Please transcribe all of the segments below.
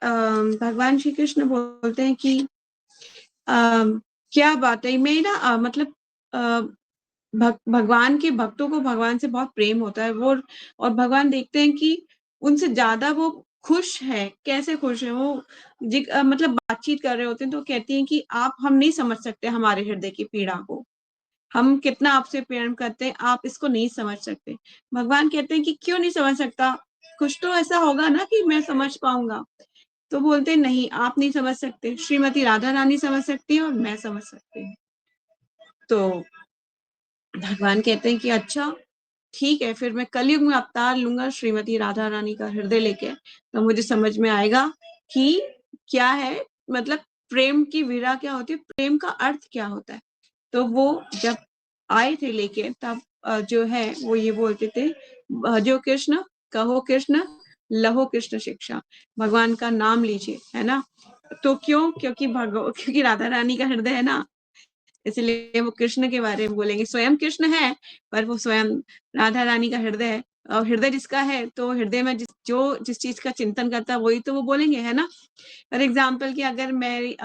भगवान श्री कृष्ण बोलते हैं कि क्या बात है, मैं ना मतलब भगवान के भक्तों को भगवान से बहुत प्रेम होता है वो, और भगवान देखते हैं कि उनसे ज्यादा वो खुश है। कैसे खुश है वो? मतलब बातचीत कर रहे होते हैं तो कहती हैं कि आप, हम नहीं समझ सकते हमारे हृदय की पीड़ा को, हम कितना आपसे प्रेम करते हैं, आप इसको नहीं समझ सकते। भगवान कहते हैं कि क्यों नहीं समझ सकता, कुछ तो ऐसा होगा ना कि मैं समझ पाऊंगा। तो बोलते हैं नहीं, आप नहीं समझ सकते, श्रीमती राधा रानी समझ सकती है और मैं समझ सकती हूँ। तो भगवान कहते हैं कि अच्छा ठीक है, फिर मैं कलयुग में अवतार लूंगा श्रीमती राधा रानी का हृदय लेके, तो मुझे समझ में आएगा कि क्या है, मतलब प्रेम की विरह क्या होती है, प्रेम का अर्थ क्या होता है। तो वो जब आए थे लेके, तब जो है वो ये बोलते थे, भजो कृष्ण, कहो कृष्ण, लहो कृष्ण शिक्षा, भगवान का नाम लीजिए, है ना। तो क्यों? क्योंकि राधा रानी का हृदय है ना, इसलिए वो कृष्ण के बारे में बोलेंगे। स्वयं कृष्ण है, पर वो स्वयं राधा रानी का हृदय है, और हृदय जिसका है तो हृदय में जिस चीज का चिंतन करता है वही तो वो बोलेंगे, है ना। फॉर एग्जाम्पल कि अगर मैं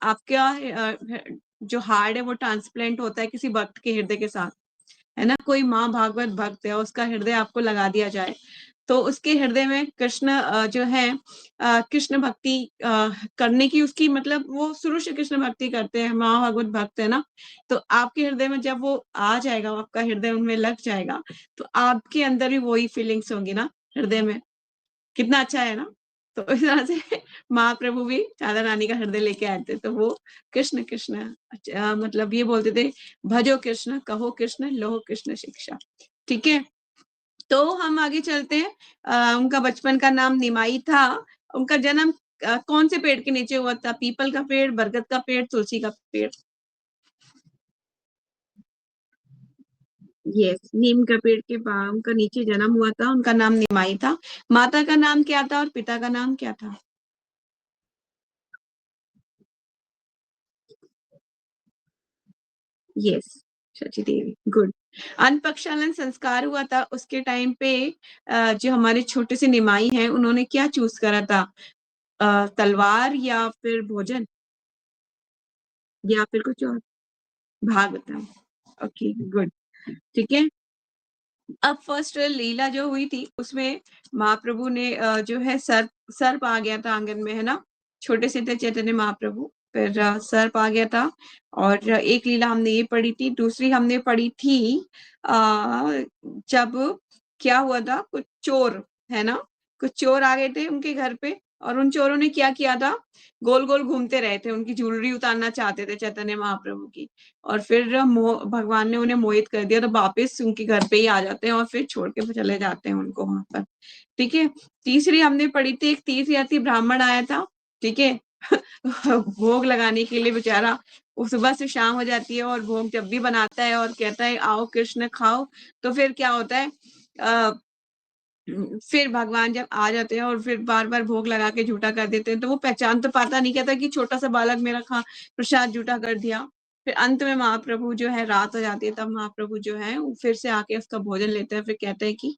आपका जो हार्ट है वो ट्रांसप्लांट होता है किसी भक्त के हृदय के साथ, है ना, कोई माँ भागवत भक्त है उसका हृदय आपको लगा दिया जाए, तो उसके हृदय में कृष्ण जो है कृष्ण भक्ति करने की उसकी, मतलब वो शुरू से कृष्ण भक्ति करते हैं, माँ भागवत भक्त है ना। तो आपके हृदय में जब वो आ जाएगा, आपका हृदय उनमें लग जाएगा, तो आपके अंदर भी वही फीलिंग्स होंगी ना हृदय में। कितना अच्छा है ना। तो इस तरह से महाप्रभु भी राधा रानी का हृदय लेके आए थे, तो वो कृष्ण कृष्ण मतलब ये बोलते थे, भजो कृष्ण, कहो कृष्ण, लो कृष्ण शिक्षा। ठीक है, तो हम आगे चलते हैं। उनका बचपन का नाम निमाई था। उनका जन्म कौन से पेड़ के नीचे हुआ था? पीपल का पेड़, बरगद का पेड़, तुलसी का पेड़? यस, नीम का पेड़ के उनका नीचे जन्म हुआ था। उनका नाम निमाई था। माता का नाम क्या था और पिता का नाम क्या था? यस, शची देवी, गुड। अनपक्षालन संस्कार हुआ था उसके टाइम पे। जो हमारे छोटे से निमाई हैं, उन्होंने क्या चूज करा था? तलवार या फिर भोजन, या फिर कुछ और? भागवतम। Okay, good. ठीक है। अब फर्स्ट लीला जो हुई थी उसमें महाप्रभु ने जो है सर्प आ गया था आंगन में, है ना। छोटे से थे चैतन्य महाप्रभु, फिर सर्प आ गया था। और एक लीला हमने ये पढ़ी थी, दूसरी हमने पढ़ी थी जब क्या हुआ था, कुछ चोर, है ना, कुछ चोर आ गए थे उनके घर पे, और उन चोरों ने क्या किया था, गोल गोल घूमते रहे थे, उनकी ज्वेलरी उतारना चाहते थे चैतन्य महाप्रभु की। और फिर भगवान ने उन्हें मोहित कर दिया, तो वापिस उनके घर पे ही आ जाते हैं और फिर छोड़ के चले जाते हैं उनको वहां पर। ठीक है। तीसरी हमने पढ़ी थी, एक तीर्थयात्री ब्राह्मण आया था। ठीक है। भोग लगाने के लिए बेचारा, वो सुबह से शाम हो जाती है और भोग जब भी बनाता है और कहता है आओ कृष्ण खाओ, तो फिर क्या होता है, आ, फिर भगवान जब आ जाते हैं और फिर बार बार भोग लगा के झूठा कर देते हैं, तो वो पहचान तो पाता नहीं, कहता कि छोटा सा बालक मेरा खा प्रसाद झूठा कर दिया। फिर अंत में महाप्रभु जो है, रात हो जाती है, तब महाप्रभु जो है वो फिर से आके उसका भोजन लेते हैं, फिर कहते हैं कि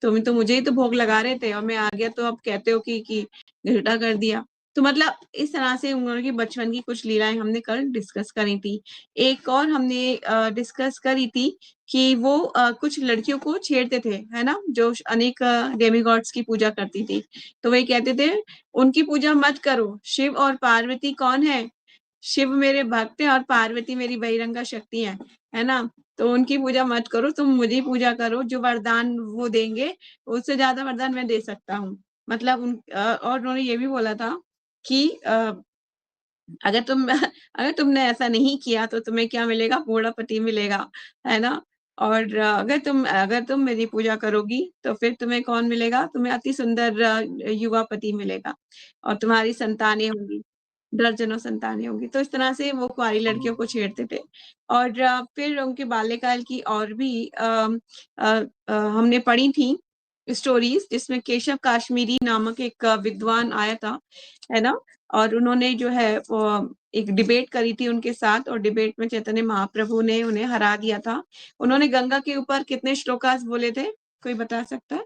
तुम तो मुझे ही तो भोग लगा रहे थे और मैं आ गया, तो अब कहते हो कि झूठा कर दिया। तो मतलब इस तरह से उन लोगों की बचपन की कुछ लीलाएं हमने कल डिस्कस करी थी। एक और हमने डिस्कस करी थी कि वो कुछ लड़कियों को छेड़ते थे, है ना, जो अनेक डेमीगॉड्स की पूजा करती थी। तो वही कहते थे उनकी पूजा मत करो, शिव और पार्वती कौन है? शिव मेरे भक्त हैं और पार्वती मेरी बहिरंगा शक्ति है ना। तो उनकी पूजा मत करो, तुम मुझे पूजा करो, जो वरदान वो देंगे उससे ज्यादा वरदान मैं दे सकता हूँ। मतलब और उन्होंने ये भी बोला था कि अगर तुम अगर तुमने ऐसा नहीं किया तो तुम्हें क्या मिलेगा? पूर्ण पति मिलेगा, है ना। और अगर तुम मेरी पूजा करोगी तो फिर तुम्हें कौन मिलेगा? तुम्हें अति सुंदर युवा पति मिलेगा, और तुम्हारी संतानें होंगी, दर्जनों संतानें होंगी। तो इस तरह से वो कुंवारी लड़कियों को छेड़ते थे। और फिर उनके बाल्यकाल की और भी हमने पढ़ी थी स्टोरीज, जिसमें केशव काश्मीरी नामक एक विद्वान आया था, है ना। और उन्होंने जो है वो एक डिबेट करी थी उनके साथ, और डिबेट में चैतन्य महाप्रभु ने उन्हें हरा दिया था। उन्होंने गंगा के ऊपर कितने श्लोकास बोले थे? कोई बता सकता है?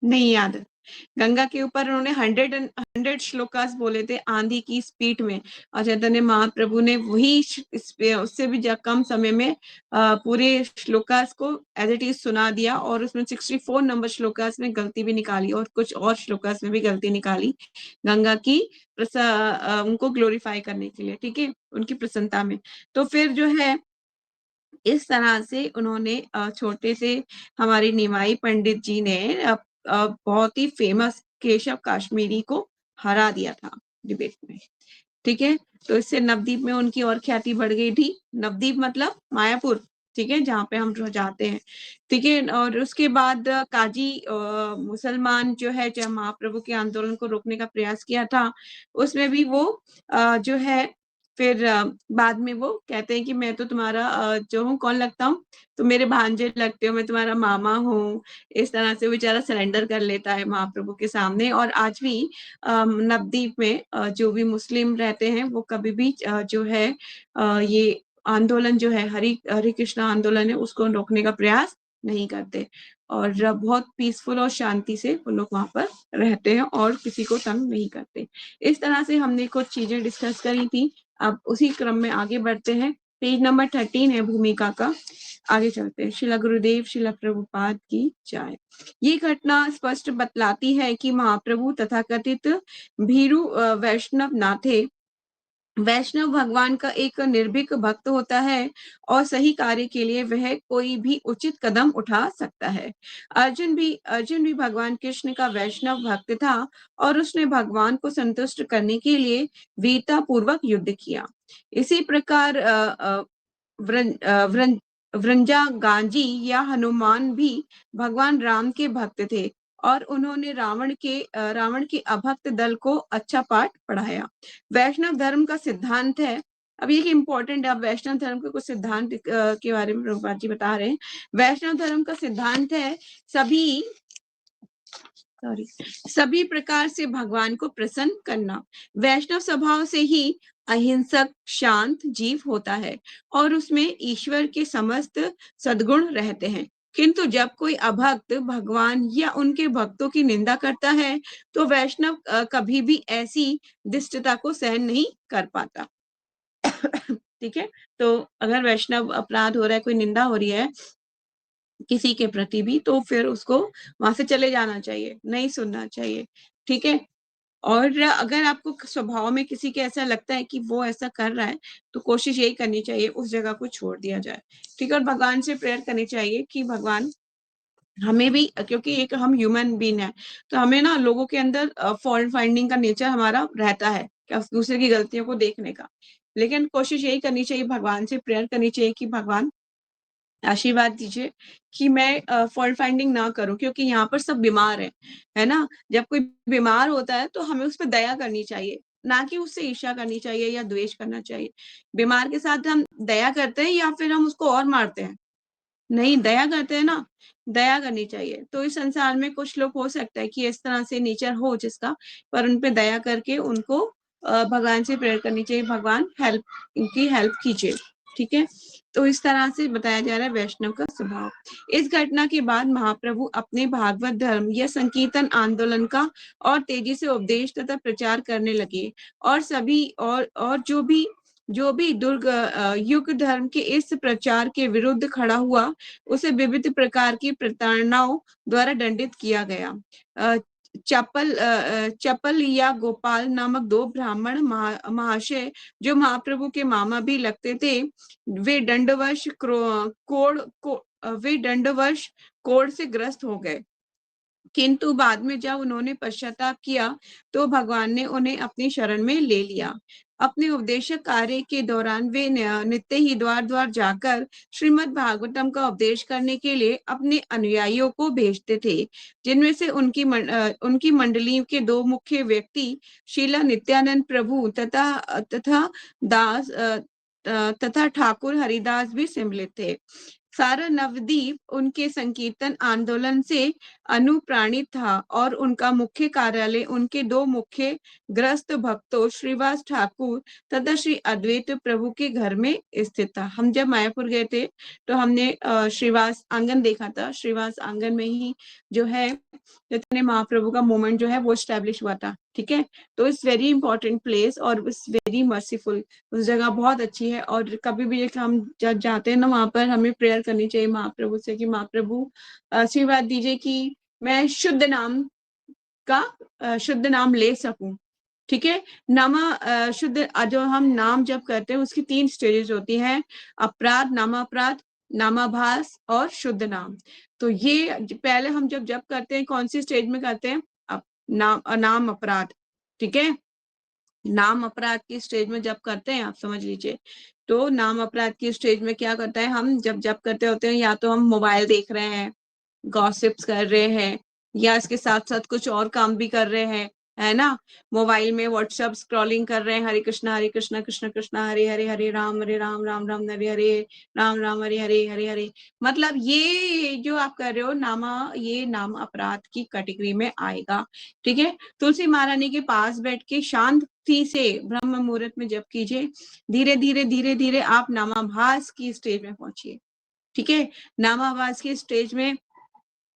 नहीं याद है। गंगा के ऊपर उन्होंने 100 श्लोकास बोले थे आंधी की स्पीड में, और चैतन्य महाप्रभु ने वही उससे भी कम समय में पूरे श्लोकास को एज इट इज सुना दिया, और उसमें 64 नंबर श्लोकास में गलती भी निकाली और कुछ और श्लोकास में भी गलती निकाली, गंगा की उनको ग्लोरीफाई करने के लिए, ठीक है, उनकी प्रसन्नता में। तो फिर जो है इस तरह से उन्होंने छोटे से हमारे निमाई पंडित जी ने बहुत ही फेमस केशव काश्मीरी को हरा दिया था डिबेट में, ठीक है। तो इससे नवदीप में उनकी और ख्याति बढ़ गई थी। नवदीप मतलब मायापुर, ठीक है, जहाँ पे हम जाते हैं, ठीक है। और उसके बाद काजी मुसलमान जो है, जब महाप्रभु के आंदोलन को रोकने का प्रयास किया था, उसमें भी वो जो है फिर बाद में वो कहते हैं कि मैं तो तुम्हारा जो हूँ कौन लगता हूँ, तो मेरे भांजे लगते हो, मैं तुम्हारा मामा हूँ। इस तरह से वो बेचारा सरेंडर कर लेता है महाप्रभु के सामने। और आज भी नवदीप में जो भी मुस्लिम रहते हैं वो कभी भी जो है ये आंदोलन जो है हरि कृष्णा आंदोलन है उसको रोकने का प्रयास नहीं करते, और बहुत पीसफुल और शांति से वो लोग वहां पर रहते हैं और किसी को तंग नहीं करते। इस तरह से हमने कुछ चीजें डिस्कस करी थी। अब उसी क्रम में आगे बढ़ते हैं। पेज नंबर 13 है भूमिका का, आगे चलते हैं। शिला गुरुदेव शिला प्रभुपाद की जय। ये घटना स्पष्ट बतलाती है कि महाप्रभु तथाकथित भीरु वैष्णव ना थे। वैष्णव भगवान का एक निर्भीक भक्त होता है और सही कार्य के लिए वह कोई भी उचित कदम उठा सकता है। अर्जुन भी भगवान कृष्ण का वैष्णव भक्त था और उसने भगवान को संतुष्ट करने के लिए वीरता पूर्वक युद्ध किया। इसी प्रकार व्रंजा गांजी या हनुमान भी भगवान राम के भक्त थे और उन्होंने रावण के अभक्त दल को अच्छा पाठ पढ़ाया। वैष्णव धर्म का सिद्धांत है, अब ये इम्पोर्टेंट है, अब वैष्णव धर्म के कुछ सिद्धांत के बारे में प्रभुपाद जी बता रहे हैं। वैष्णव धर्म का सिद्धांत है सभी प्रकार से भगवान को प्रसन्न करना। वैष्णव स्वभाव से ही अहिंसक शांत जीव होता है और उसमें ईश्वर के समस्त सद्गुण रहते हैं। किंतु जब कोई अभक्त भगवान या उनके भक्तों की निंदा करता है तो वैष्णव कभी भी ऐसी दुष्टता को सहन नहीं कर पाता। ठीक है, तो अगर वैष्णव अपराध हो रहा है, कोई निंदा हो रही है किसी के प्रति भी, तो फिर उसको वहां से चले जाना चाहिए, नहीं सुनना चाहिए, ठीक है। और अगर आपको स्वभाव में किसी के ऐसा लगता है कि वो ऐसा कर रहा है, तो कोशिश यही करनी चाहिए उस जगह को छोड़ दिया जाए, ठीक है। और भगवान से प्रेयर करनी चाहिए कि भगवान हमें भी, क्योंकि एक हम ह्यूमन बीइंग है, तो हमें ना लोगों के अंदर फॉल्ट फाइंडिंग का नेचर हमारा रहता है, क्या दूसरे की गलतियों को देखने का। लेकिन कोशिश यही करनी चाहिए, भगवान से प्रेयर करनी चाहिए कि भगवान आशीर्वाद दीजिए कि मैं फॉल्ट फाइंडिंग ना करूं, क्योंकि यहाँ पर सब बीमार है ना। जब कोई बीमार होता है तो हमें उस पर दया करनी चाहिए, ना कि उससे ईर्ष्या करनी चाहिए या द्वेष करना चाहिए। बीमार के साथ हम दया करते हैं या फिर हम उसको और मारते हैं? नहीं, दया करते हैं ना, दया करनी चाहिए। तो इस संसार में कुछ लोग हो सकता है कि इस तरह से नेचर हो जिसका, पर उन पे दया करके उनको भगवान से प्रेयर करनी चाहिए, भगवान हेल्प, इनकी हेल्प कीजिए, ठीक है। तो इस तरह से बताया जा रहा है वैष्णव का स्वभाव। इस घटना के बाद महाप्रभु अपने भागवत धर्म या संकीर्तन आंदोलन का और तेजी से उपदेश तथा प्रचार करने लगे, और सभी और जो भी दुर्ग युग धर्म के इस प्रचार के विरुद्ध खड़ा हुआ, उसे विविध प्रकार की प्रताड़नाओं द्वारा दंडित किया गया। चपल या गोपाल नामक दो ब्राह्मण महाशय, जो महाप्रभु के मामा भी लगते थे, वे दंडवश कोढ़ से ग्रस्त हो गए। किंतु बाद में जब उन्होंने पश्चाताप किया तो भगवान ने उन्हें अपनी शरण में ले लिया। अपने उपदेशक कार्य के दौरान वे नित्य ही द्वार द्वार जाकर श्रीमद् भागवतम का उपदेश करने के लिए अपने अनुयायियों को भेजते थे, जिनमें से उनकी मंडली के दो मुख्य व्यक्ति शीला नित्यानंद प्रभु तथा ठाकुर हरिदास भी सम्मिलित थे। सारा नवदीप उनके संकीर्तन आंदोलन से अनुप्राणित था और उनका मुख्य कार्यालय उनके दो मुख्य ग्रस्त भक्तों श्रीवास ठाकुर तथा श्री अद्वैत प्रभु के घर में स्थित था। हम जब मायापुर गए थे तो हमने श्रीवास आंगन देखा था। श्रीवास आंगन में ही जो है चैतन्य महाप्रभु का मोमेंट जो है वो स्टैब्लिश हुआ था। ठीक है, तो इट्स वेरी इंपॉर्टेंट प्लेस और इट्स वेरी मर्सीफुल। उस जगह बहुत अच्छी है और कभी भी हम जब जाते हैं ना वहां पर हमें प्रेयर करनी चाहिए महाप्रभु से कि महाप्रभु आशीर्वाद दीजिए कि मैं शुद्ध नाम का शुद्ध नाम ले सकूं। ठीक है, नामा शुद्ध जो हम नाम जब करते हैं उसकी 3 स्टेजेस होती हैं, अपराध, नामापराध, नामाभास और शुद्ध नाम। तो ये पहले हम जब करते हैं कौन सी स्टेज में करते हैं? नाम अपराध। ठीक है, नाम अपराध की स्टेज में जब करते हैं आप समझ लीजिए। तो नाम अपराध की स्टेज में क्या करता है, हम जब करते होते हैं या तो हम मोबाइल देख रहे हैं, गॉसिप्स कर रहे हैं या इसके साथ साथ कुछ और काम भी कर रहे हैं, है ना। मोबाइल में व्हाट्सएप स्क्रॉलिंग कर रहे हैं, हरे कृष्णा कृष्ण कृष्ण हरे हरे, हरे राम राम राम हरे हरे, राम राम हरे हरे, हरे हरे। मतलब ये जो आप कर रहे हो ये नाम अपराध की कैटेगरी में आएगा। ठीक है, तुलसी महारानी के पास बैठ के शांति से ब्रह्म मुहूर्त में जप कीजिए। धीरे धीरे धीरे धीरे आप नामाभास की स्टेज में पहुंचिए। ठीक है, नामाभास की स्टेज में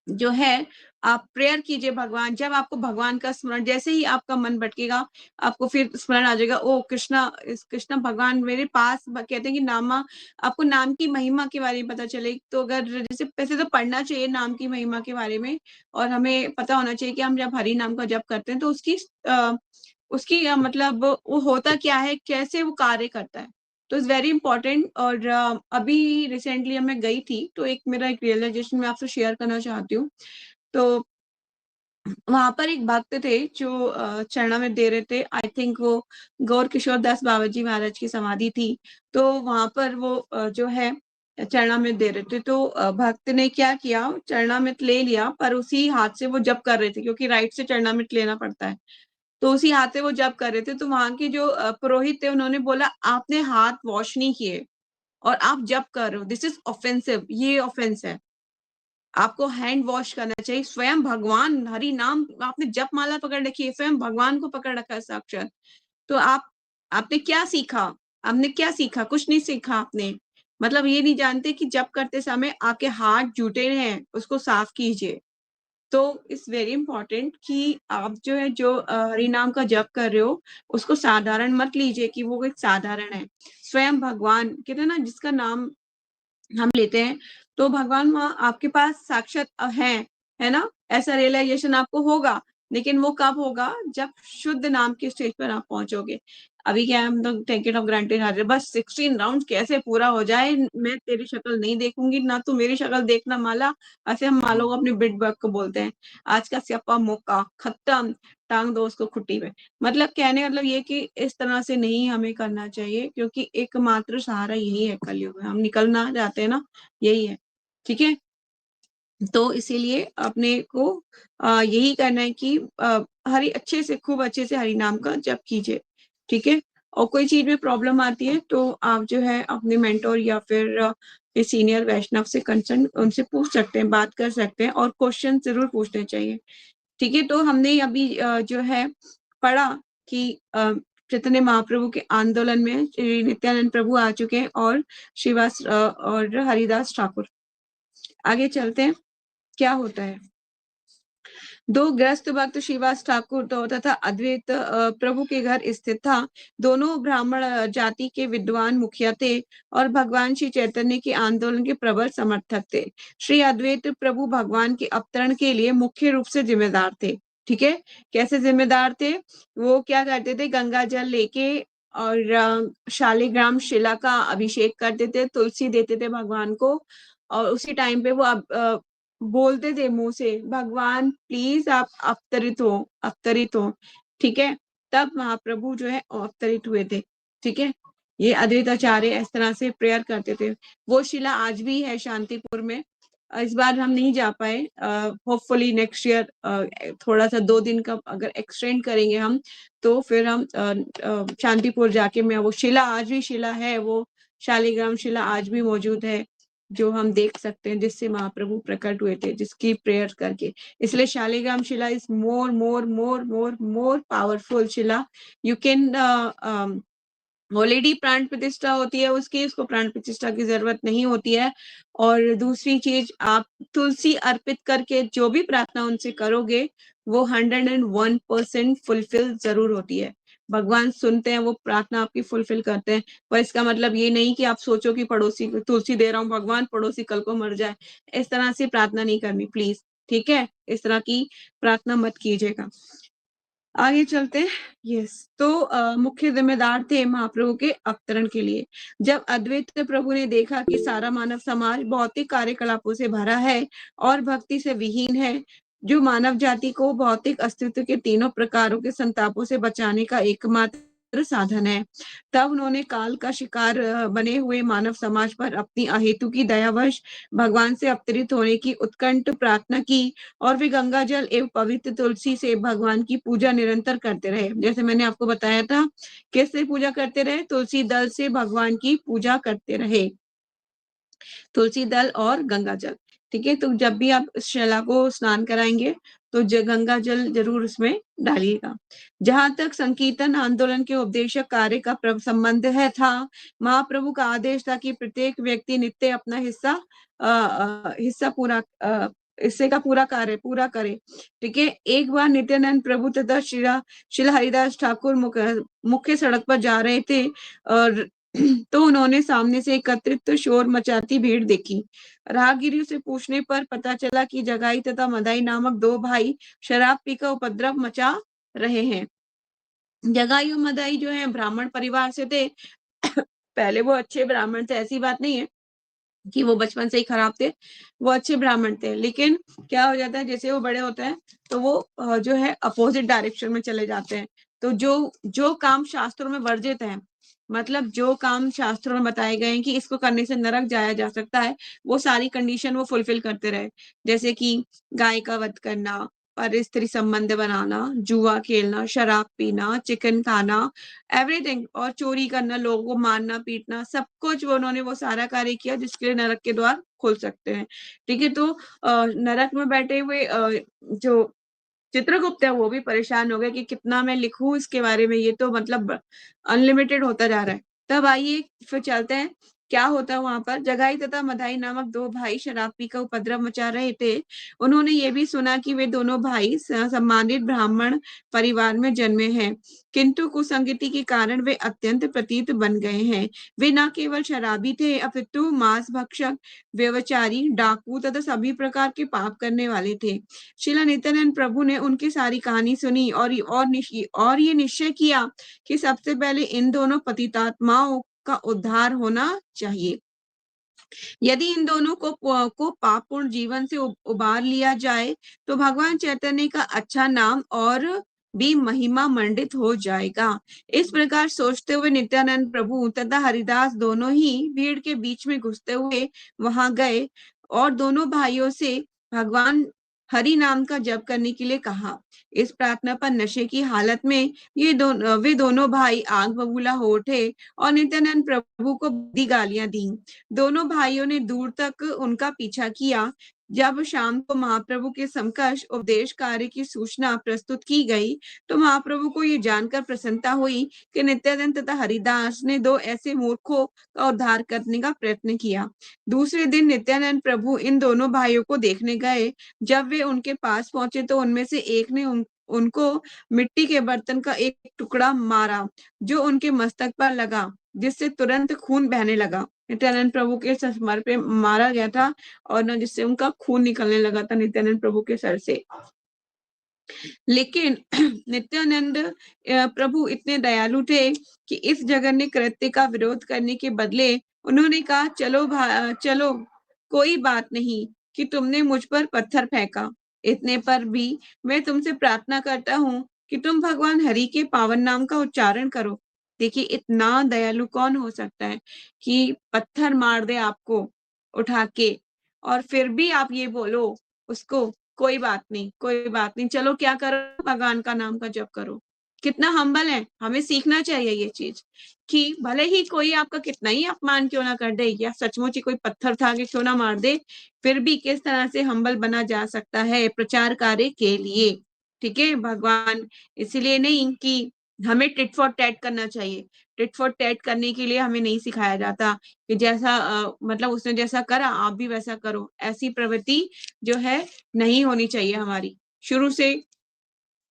जो है आप प्रेयर कीजिए भगवान। जब आपको भगवान का स्मरण, जैसे ही आपका मन भटकेगा आपको फिर स्मरण आ जाएगा, ओ कृष्णा भगवान मेरे पास। कहते हैं कि नामा, आपको नाम की महिमा के बारे में पता चले तो अगर जैसे वैसे तो पढ़ना चाहिए नाम की महिमा के बारे में और हमें पता होना चाहिए कि हम जब हरि नाम का जप करते हैं तो उसकी मतलब वो होता क्या है, कैसे वो कार्य करता है। तो इट्स वेरी इंपॉर्टेंट। और अभी रिसेंटली मैं गई थी तो मेरा एक रियलाइजेशन मैं आपसे शेयर करना चाहती हूँ। तो वहां पर एक भक्त थे जो चरणामृत दे रहे थे। आई थिंक वो गौर किशोर दास बाबा जी महाराज की समाधि थी। तो वहां पर वो जो है चरणामृत दे रहे थे। तो भक्त ने क्या किया, चरणामृत ले लिया पर उसी हाथ से वो जप कर रहे थे क्योंकि राइट से चरणामृत लेना पड़ता है। तो उसी हाथ से वो जप कर रहे थे। तो वहां के जो पुरोहित थे उन्होंने बोला आपने हाथ वॉश नहीं किए और आप जप कर रहे हो, दिस इज ऑफेंसिव, ये ऑफेंस है। आपको हैंड वॉश करना चाहिए। स्वयं भगवान हरि नाम आपने जप माला पकड़ रखी है, स्वयं भगवान को पकड़ रखा है साक्षात। तो आपने क्या सीखा? आपने क्या सीखा? कुछ नहीं सीखा आपने। मतलब ये नहीं जानते कि जप करते समय आपके हाथ जूटे हैं, उसको साफ कीजिए। तो इट्स वेरी इंपॉर्टेंट कि आप जो है जो हरि नाम का जप कर रहे हो उसको साधारण मत लीजिए कि वो एक साधारण है। स्वयं भगवान कहते हैं ना, जिसका नाम हम लेते हैं तो भगवान वहां आपके पास साक्षात है ना। ऐसा रियलाइजेशन आपको होगा, लेकिन वो कब होगा? जब शुद्ध नाम के स्टेज पर आप पहुंचोगे। अभी क्या है, हम तो टेक इट ऑफ ग्रांटेड आ रहे, बस 16 राउंड कैसे पूरा हो जाए, मैं तेरी शक्ल नहीं देखूंगी ना तू मेरी शक्ल देखना माला। ऐसे हम मालों को अपने बिट बग को बोलते हैं, आज का स्यापा मौका खत्म, टांग दो उसको खुट्टी पे। मतलब कहने का मतलब ये कि इस तरह से नहीं हमें करना चाहिए क्योंकि एकमात्र सहारा यही है कलयुग में, हम निकलना चाहते हैं ना, यही है। ठीक है, तो इसीलिए अपने को यही करना है कि हरि अच्छे से खूब अच्छे से हरि नाम का जप कीजिए। ठीक है, और कोई चीज में प्रॉब्लम आती है तो आप जो है अपने मेंटोर या फिर सीनियर वैष्णव से कंसर्न उनसे पूछ सकते हैं, बात कर सकते हैं और क्वेश्चन जरूर पूछने चाहिए। ठीक है, तो हमने अभी जो है पढ़ा कि चैतन्य महाप्रभु के आंदोलन में श्री नित्यानंद प्रभु आ चुके हैं और श्रीवास और हरिदास ठाकुर। आगे चलते हैं, क्या होता है। दो ग्रस्त भक्त श्रीवास ठाकुर तो तथा अद्वैत प्रभु के घर स्थित था। दोनों ब्राह्मण जाति के विद्वान मुखिया थे और भगवान श्री चैतन्य के आंदोलन के प्रबल समर्थक थे। श्री अद्वैत प्रभु भगवान के अवतरण के लिए मुख्य रूप से जिम्मेदार थे। ठीक है, कैसे जिम्मेदार थे? वो क्या करते थे, गंगा जल लेके और शालिग्राम शिला का अभिषेक करते थे, तुलसी देते थे भगवान को और उसी टाइम पे वो बोलते थे मुंह से, भगवान प्लीज आप अवतरित हो। ठीक है, तब महाप्रभु जो है अवतरित हुए थे। ठीक है, ये अद्वैताचार्य इस तरह से प्रेयर करते थे। वो शिला आज भी है शांतिपुर में। इस बार हम नहीं जा पाए, होपफुली नेक्स्ट ईयर थोड़ा सा 2 दिन का अगर एक्सटेंड करेंगे हम तो फिर हम शांतिपुर जाके मैं वो शिला, आज भी शिला है, वो शालिग्राम शिला आज भी मौजूद है। जो हम देख सकते हैं, जिससे महाप्रभु प्रकट हुए थे, जिसकी प्रेयर करके। इसलिए शालिग्राम शिला is more more more more more powerful Shila. You can already प्राण प्रतिष्ठा होती है उसकी, उसको प्राण प्रतिष्ठा की जरूरत नहीं होती है। और दूसरी चीज, आप तुलसी अर्पित करके जो भी प्रार्थना उनसे करोगे वो 101% फुलफिल जरूर होती है। भगवान सुनते हैं, वो प्रार्थना आपकी फुलफिल करते हैं। पर इसका मतलब ये नहीं कि आप सोचो कि पड़ोसी को तुलसी दे रहा हूँ भगवान, पड़ोसी कल को मर जाए। इस तरह से प्रार्थना नहीं करनी प्लीज, ठीक है? इस तरह की प्रार्थना मत कीजिएगा। आगे चलते हैं। यस, तो मुख्य जिम्मेदार थे महाप्रभु के अवतरण के लिए। जब अद्वैत प्रभु ने देखा कि सारा मानव समाज भौतिक कार्यकलापों से भरा है और भक्ति से विहीन है, जो मानव जाति को भौतिक अस्तित्व के तीनों प्रकारों के संतापों से बचाने का एकमात्र साधन है, तब उन्होंने काल का शिकार बने हुए मानव समाज पर अपनी अहेतु की दयावश भगवान से अवतरित होने की उत्कंठ प्रार्थना की और वे गंगा जल एवं पवित्र तुलसी से भगवान की पूजा निरंतर करते रहे। जैसे मैंने आपको बताया था, किससे पूजा करते रहे? तुलसी दल से भगवान की पूजा करते रहे, तुलसी दल और गंगा जल। ठीक है, तो जब भी आप इस शिला को स्नान कराएंगे तो गंगा जल जरूर उसमें डालिएगा। जहां तक संकीर्तन आंदोलन के उपदेशक कार्य का संबंध है था, महाप्रभु का आदेश था कि प्रत्येक व्यक्ति नित्य अपना हिस्से का पूरा कार्य पूरा करे। ठीक है, एक बार नित्यानंद प्रभु तथा श्री हरिदास ठाकुर मुख्य सड़क पर जा रहे थे और तो उन्होंने सामने से एकत्रित शोर मचाती भीड़ देखी। राहगीरियों से पूछने पर पता चला कि जगाई तथा मदाई नामक दो भाई शराब पीकर उपद्रव मचा रहे हैं। जगाई और मदाई जो है ब्राह्मण परिवार से थे। पहले वो अच्छे ब्राह्मण थे, ऐसी बात नहीं है कि वो बचपन से ही खराब थे, वो अच्छे ब्राह्मण थे। लेकिन क्या हो जाता है, जैसे वो बड़े होते हैं तो वो जो है अपोजिट डायरेक्शन में चले जाते हैं। तो जो जो काम शास्त्रों में वर्जित है, मतलब जो काम शास्त्रों में बताए गए हैं कि इसको करने से नरक जाया जा सकता है, वो सारी कंडीशन वो फुलफिल करते रहे। जैसे कि गाय का वध करना, पर स्त्री संबंध बनाना, जुआ खेलना, शराब पीना, चिकन खाना, एवरीथिंग, और चोरी करना, लोगों को मारना पीटना, सब कुछ उन्होंने वो सारा कार्य किया जिसके लिए नरक के द्वार खोल सकते हैं। ठीक है, तो नरक में बैठे हुए जो चित्रगुप्त है वो भी परेशान हो गए कि कितना मैं लिखूं इसके बारे में, ये तो मतलब अनलिमिटेड होता जा रहा है। तब आइए फिर चलते हैं, क्या होता है वहां पर। जगाई तथा मदाई नामक दो भाई शराब पीकर उपद्रव मचा रहे थे। उन्होंने ये भी सुना कि वे दोनों भाई सम्मानित ब्राह्मण परिवार में जन्मे हैं, किंतु कुसंगति के कारण वे अत्यंत प्रतीत बन गए हैं। वे न केवल शराबी थे अपितु मांस भक्षक, व्यभिचारी, डाकू तथा सभी प्रकार के पाप करने वाले थे। श्रीला नित्यानंद प्रभु ने उनकी सारी कहानी सुनी और ये निश्चय किया कि सबसे पहले इन दोनों पतितात्माओं का उद्धार होना चाहिए। यदि इन दोनों को पापपूर्ण जीवन से उबार लिया जाए तो भगवान चैतन्य का अच्छा नाम और भी महिमा मंडित हो जाएगा। इस प्रकार सोचते हुए नित्यानंद प्रभु तथा हरिदास दोनों ही भीड़ के बीच में घुसते हुए वहां गए और दोनों भाइयों से भगवान हरि नाम का जप करने के लिए कहा। इस प्रार्थना पर नशे की हालत में वे दोनों भाई आग बबूला हो उठे और नित्यानंद प्रभु को दी गालियां दी। दोनों भाइयों ने दूर तक उनका पीछा किया। जब शाम को महाप्रभु के समकक्ष उपदेश कार्य की सूचना प्रस्तुत की गई तो महाप्रभु को ये जानकर प्रसन्नता हुई कि नित्यानंद तथा हरिदास ने दो ऐसे मूर्खों का उद्धार करने का प्रयत्न किया। दूसरे दिन नित्यानंद प्रभु इन दोनों भाइयों को देखने गए। जब वे उनके पास पहुंचे तो उनमें से एक ने उनको मिट्टी के बर्तन का एक टुकड़ा मारा जो उनके मस्तक पर लगा, जिससे तुरंत खून बहने लगा। नित्यानंद प्रभु के सर पे मारा गया था और न जिससे उनका खून निकलने लगा था नित्यानंद प्रभु के सर से। लेकिन नित्यानंद प्रभु इतने दयालु थे कि इस जघन्य कृत्य का विरोध करने के बदले उन्होंने कहा, चलो कोई बात नहीं कि तुमने मुझ पर पत्थर फेंका, इतने पर भी मैं तुमसे प्रार्थना करता हूँ कि तुम भगवान हरि के पावन नाम का उच्चारण करो। देखिए, इतना दयालु कौन हो सकता है कि पत्थर मार दे आपको उठा के और फिर भी आप ये बोलो उसको, कोई बात नहीं, कोई बात नहीं, चलो क्या करो, भगवान का नाम का जप करो। कितना हम्बल है। हमें सीखना चाहिए ये चीज कि भले ही कोई आपका कितना ही अपमान क्यों ना कर दे, या सचमुच ही कोई पत्थर उठा के क्यों ना मार दे, फिर भी किस तरह से हम्बल बना जा सकता है प्रचार कार्य के लिए। ठीक है, भगवान इसीलिए नहीं कि हमें टिट फॉर टैट करना चाहिए। टिट फॉर टैट करने के लिए हमें नहीं सिखाया जाता कि जैसा मतलब उसने जैसा करा आप भी वैसा करो। ऐसी प्रवृत्ति जो है नहीं होनी चाहिए हमारी। शुरू से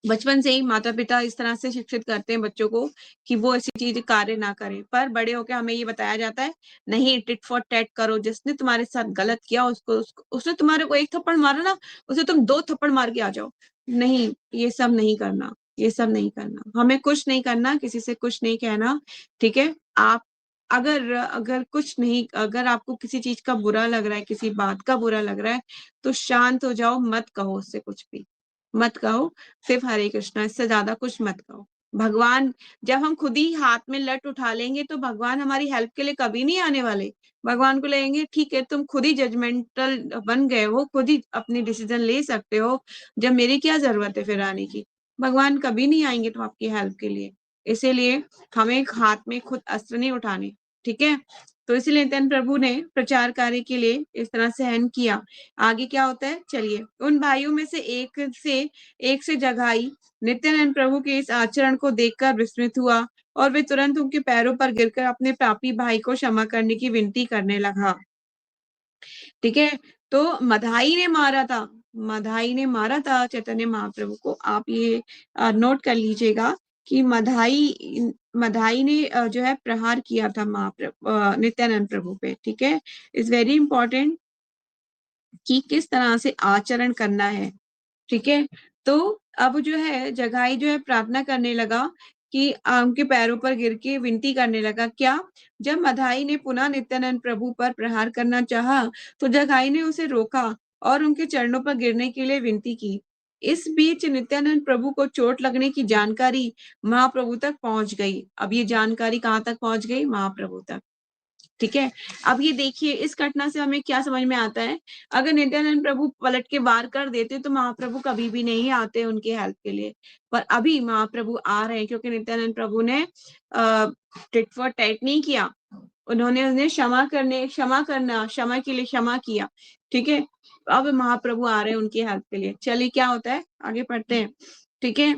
बचपन से ही माता पिता इस तरह से शिक्षित करते हैं बच्चों को कि वो ऐसी चीज कार्य ना करें, पर बड़े होकर हमें ये बताया जाता है नहीं, टिट फॉर टैट करो। जिसने तुम्हारे साथ गलत किया उसने तुम्हारे को एक थप्पड़ मारा ना, उसे तुम 2 थप्पड़ मार के आ जाओ। नहीं, ये सब नहीं करना, ये सब नहीं करना। हमें कुछ नहीं करना, किसी से कुछ नहीं कहना। ठीक है, आप अगर अगर कुछ नहीं, अगर आपको किसी चीज का बुरा लग रहा है, किसी बात का बुरा लग रहा है, तो शांत हो जाओ, मत कहो उससे कुछ भी, मत कहो। सिर्फ हरे कृष्णा, इससे ज्यादा कुछ मत कहो। भगवान, जब हम खुद ही हाथ में लट उठा लेंगे तो भगवान हमारी हेल्प के लिए कभी नहीं आने वाले। भगवान को लेंगे, ठीक है तुम खुद ही जजमेंटल बन गए हो, खुद ही अपनी डिसीजन ले सकते हो, जब मेरी क्या जरूरत है फिर आने की। भगवान कभी नहीं आएंगे तो आपकी हेल्प के लिए। इसीलिए हमें हाथ में खुद अस्त्र नहीं उठाने। ठीक है, तो इसीलिए नित्यानंद प्रभु ने प्रचार कार्य के लिए इस तरह से हैंड किया। आगे क्या होता है, चलिए। उन भाइयों में से एक से जगाई नित्यानंद प्रभु के इस आचरण को देखकर विस्मित हुआ, और वे तुरंत उनके पैरों पर गिरकर अपने पापी भाई को क्षमा करने की विनती करने लगा। ठीक है, तो मधाई ने मारा था, मधाई ने मारा था चैतन्य महाप्रभु को। आप ये नोट कर लीजिएगा कि मधाई मधाई ने जो है प्रहार किया था महाप्रभु नित्यानंद प्रभु पे। ठीक है, इज वेरी इंपॉर्टेंट कि किस तरह से आचरण करना है। ठीक है, तो अब जो है जगाई जो है प्रार्थना करने लगा कि उनके पैरों पर गिर के विनती करने लगा। क्या? जब मधाई ने पुनः नित्यानंद प्रभु पर प्रहार करना चाहा, तो जगाई ने उसे रोका और उनके चरणों पर गिरने के लिए विनती की। इस बीच नित्यानंद प्रभु को चोट लगने की जानकारी महाप्रभु तक पहुंच गई। अब ये जानकारी कहाँ तक पहुंच गई? महाप्रभु तक। ठीक है, अब ये देखिए, इस घटना से हमें क्या समझ में आता है। अगर नित्यानंद प्रभु पलट के वार कर देते तो महाप्रभु कभी भी नहीं आते उनकी हेल्प के लिए, पर अभी महाप्रभु आ रहे हैं क्योंकि नित्यानंद प्रभु ने टिट फॉर टैट नहीं किया। उन्होंने उन्हें क्षमा के लिए क्षमा किया। ठीक है, अब महाप्रभु आ रहे हैं उनकी हेल्प के लिए। चलिए क्या होता है, आगे पढ़ते हैं। ठीक है,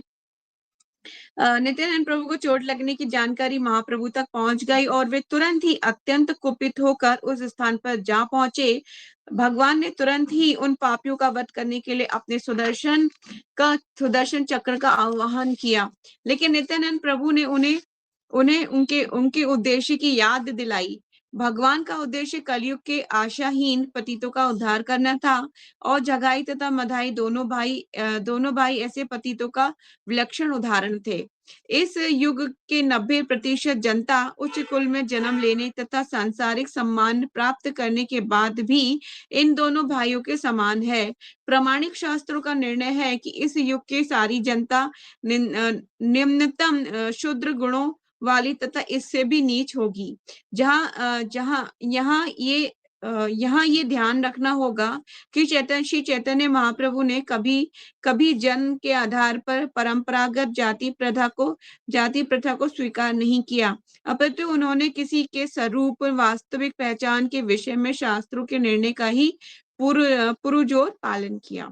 नित्यानंद प्रभु को चोट लगने की जानकारी महाप्रभु तक पहुंच गई और वे तुरंत ही अत्यंत कुपित होकर उस स्थान पर जा पहुंचे। भगवान ने तुरंत ही उन पापियों का वध करने के लिए अपने सुदर्शन चक्र का आह्वान किया, लेकिन नित्यानंद प्रभु ने उन्हें उन्हें उनके उनके उद्देश्य की याद दिलाई। भगवान का उद्देश्य कलयुग के आशाहीन पतितों का उद्धार करना था, और जगाई तथा मधाई दोनों भाई ऐसे पतितों का विलक्षण उदाहरण थे। इस युग के 90% जनता उच्च कुल में जन्म लेने तथा सांसारिक सम्मान प्राप्त करने के बाद भी इन दोनों भाइयों के समान है। प्रामाणिक शास्त्रों का निर्णय है कि इस युग की सारी जनता निम्नतम शूद्र गुणों वाली तथा इससे भी नीच होगी। यहाँ ये ध्यान रखना होगा कि श्री चैतन्य महाप्रभु ने कभी कभी जन्म के आधार पर परंपरागत जाति प्रथा को स्वीकार नहीं किया, अपितु उन्होंने किसी के स्वरूप वास्तविक पहचान के विषय में शास्त्रों के निर्णय का ही पुरजोर पालन किया।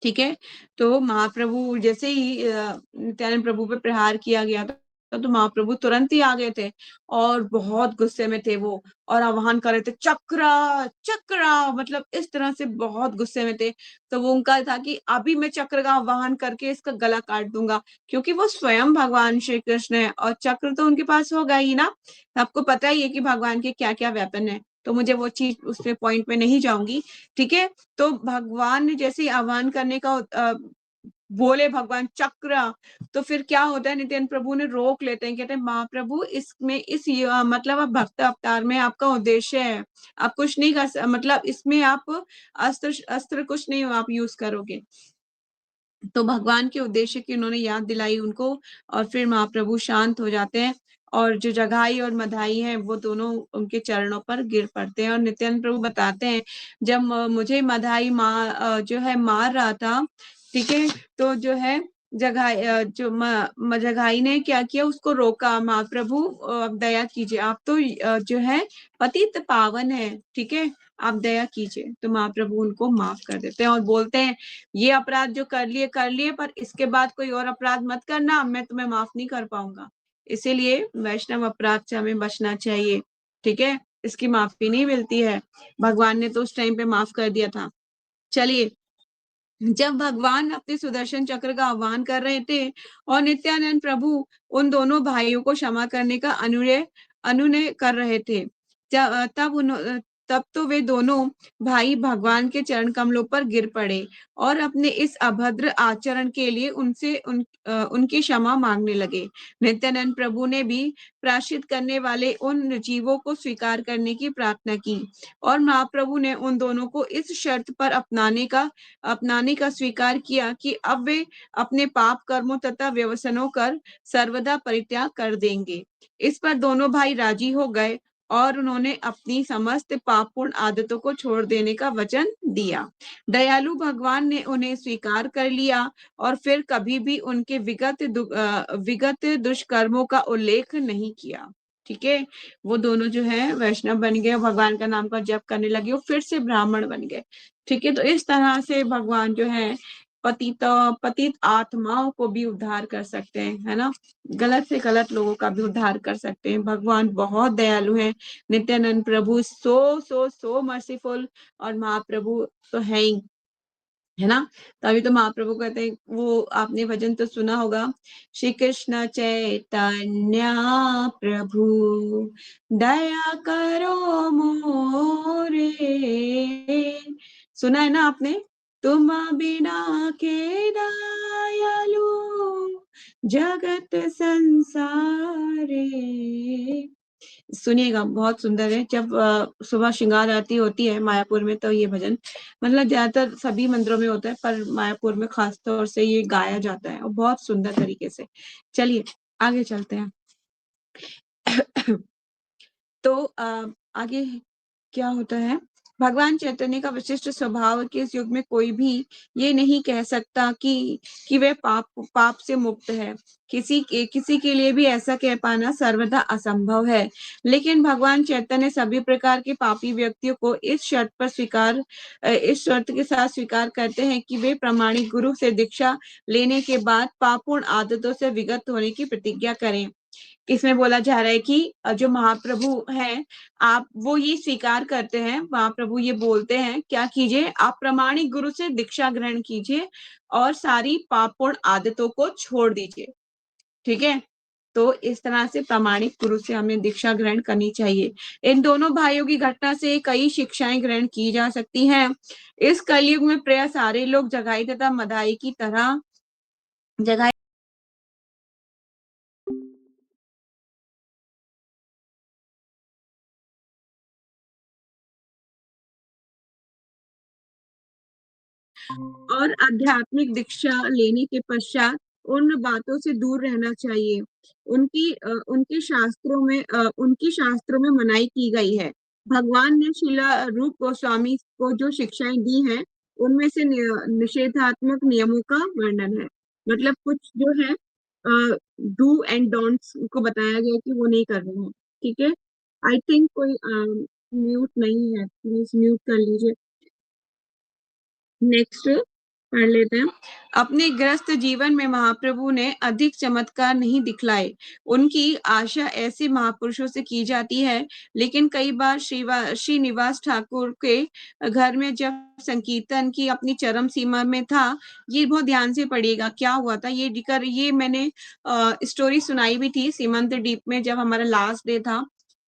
ठीक है, तो महाप्रभु जैसे ही नित्यानंद प्रभु पे प्रहार किया गया था, तो महाप्रभु तुरंत ही आ गए थे और बहुत गुस्से में थे वो, और आह्वान कर रहे थे चक्रा चक्रा, मतलब इस तरह से बहुत गुस्से में थे। तो वो उनका था कि अभी मैं चक्र का आह्वान करके इसका गला काट दूंगा, क्योंकि वो स्वयं भगवान श्री कृष्ण है और चक्र तो उनके पास होगा ही ना। आपको पता ही है कि भगवान के क्या क्या वेपन है, तो मुझे वो चीज उसमें पॉइंट में नहीं जाऊंगी। ठीक है, तो भगवान ने जैसे आह्वान करने का बोले भगवान चक्र, तो फिर क्या होता है, नित्यानंद प्रभु ने रोक लेते हैं, कहते हैं महाप्रभु इसमें मतलब आप भक्त अवतार में आपका उद्देश्य है, आप कुछ नहीं कर मतलब इसमें आप अस्त्र कुछ नहीं आप यूज करोगे। तो भगवान के उद्देश्य की उन्होंने याद दिलाई उनको, और फिर महाप्रभु शांत हो जाते हैं, और जो जगाई और मधाई है वो दोनों उनके चरणों पर गिर पड़ते हैं। और नित्यानंद प्रभु बताते हैं, जब मुझे मधाई जो है मार रहा था, ठीक है, तो जो है जगाई ने क्या किया, उसको रोका, महाप्रभु अब दया कीजिए, आप तो जो है पतित पावन है, ठीक है, आप दया कीजिए। तो महाप्रभु उनको माफ कर देते हैं और बोलते हैं ये अपराध जो कर लिए, पर इसके बाद कोई और अपराध मत करना, मैं तुम्हें माफ नहीं कर पाऊंगा। इसीलिए वैष्णव अपराध से हमें बचना चाहिए, ठीक है, इसकी माफी नहीं मिलती है। भगवान ने तो उस टाइम पे माफ कर दिया था। चलिए, जब भगवान अपने सुदर्शन चक्र का आह्वान कर रहे थे और नित्यानंद प्रभु उन दोनों भाइयों को क्षमा करने का अनुनय कर रहे थे, तब तो वे दोनों भाई भगवान के चरण कमलों पर गिर पड़े और अपने इस अभद्र आचरण के लिए उनकी क्षमा मांगने लगे। नित्यानंद प्रभु ने भी प्रायश्चित करने वाले उन जीवों को स्वीकार करने की प्रार्थना की और महाप्रभु ने उन दोनों को इस शर्त पर अपनाने का स्वीकार किया कि अब वे अपने पाप कर्मों तथा व्यसनों कर सर्वदा परित्याग कर देंगे। इस पर दोनों भाई राजी हो गए और उन्होंने अपनी समस्त पापपूर्ण आदतों को छोड़ देने का वचन दिया। दयालु भगवान ने उन्हें स्वीकार कर लिया और फिर कभी भी उनके विगत दुष्कर्मों का उल्लेख नहीं किया। ठीक है, वो दोनों जो है वैष्णव बन गए, भगवान का नाम का जप करने लगे और फिर से ब्राह्मण बन गए। ठीक है, तो इस तरह से भगवान जो है पतित आत्माओं को भी उद्धार कर सकते हैं, है ना, गलत से गलत लोगों का भी उद्धार कर सकते हैं। भगवान बहुत दयालु हैं। नित्यानंद प्रभु सो मर्सीफुल, और महाप्रभु तो है ही, है ना। तभी तो महाप्रभु कहते हैं, वो आपने भजन तो सुना होगा, श्री कृष्ण चैतन्य प्रभु दया करो मोरे, सुना है ना आपने, तुम बिना के दयालु जगत संसारे। सुनिएगा, बहुत सुंदर है। जब सुबह श्रृंगार आरती होती है मायापुर में, तो ये भजन, मतलब ज्यादातर सभी मंदिरों में होता है, पर मायापुर में खास तौर से ये गाया जाता है और बहुत सुंदर तरीके से। चलिए आगे चलते हैं। तो आगे क्या होता है, भगवान चैतन्य का विशिष्ट स्वभाव के इस युग में कोई भी ये नहीं कह सकता कि वे पाप से मुक्त है। किसी के लिए भी ऐसा कह पाना सर्वदा असंभव है। लेकिन भगवान चैतन्य सभी प्रकार के पापी व्यक्तियों को इस शर्त के साथ स्वीकार करते हैं कि वे प्रामाणिक गुरु से दीक्षा लेने के बाद पापूर्ण आदतों से विगत होने की प्रतिज्ञा करें। इसमें बोला जा रहा है कि जो महाप्रभु हैं, आप वो ये स्वीकार करते हैं, महाप्रभु ये बोलते हैं, क्या कीजिए, आप प्रामाणिक गुरु से दीक्षा ग्रहण कीजिए और सारी पापपूर्ण आदतों को छोड़ दीजिए। ठीक है, तो इस तरह से प्रामाणिक गुरु से हमें दीक्षा ग्रहण करनी चाहिए। इन दोनों भाइयों की घटना से कई शिक्षाएं ग्रहण की जा सकती हैं। इस कलयुग में प्राय सारे लोग जगाई तथा मदाई की तरह जगाई और आध्यात्मिक दीक्षा लेने के पश्चात उन बातों से दूर रहना चाहिए। उनकी शास्त्रों में मनाही की गई है। भगवान ने शिला रूप गोस्वामी को जो शिक्षाएं दी हैं, उनमें से निषेधात्मक नियमों का वर्णन है। मतलब कुछ जो है डू एंड डोंट्स को बताया गया कि वो नहीं करने हैं। ठीक है, आई थिंक कोई म्यूट नहीं है, प्लीज म्यूट कर लीजिए। नेक्स्ट पढ़ लेते हैं। अपने ग्रस्त जीवन में महाप्रभु ने अधिक चमत्कार नहीं दिखलाए। उनकी आशा ऐसे महापुरुषों से की जाती है, लेकिन कई बार श्रीनिवास ठाकुर के घर में जब संकीर्तन की अपनी चरम सीमा में था, ये बहुत ध्यान से पढ़िएगा क्या हुआ था। ये मैंने स्टोरी सुनाई भी थी सीमंत डीप में, जब हमारा लास्ट डे था,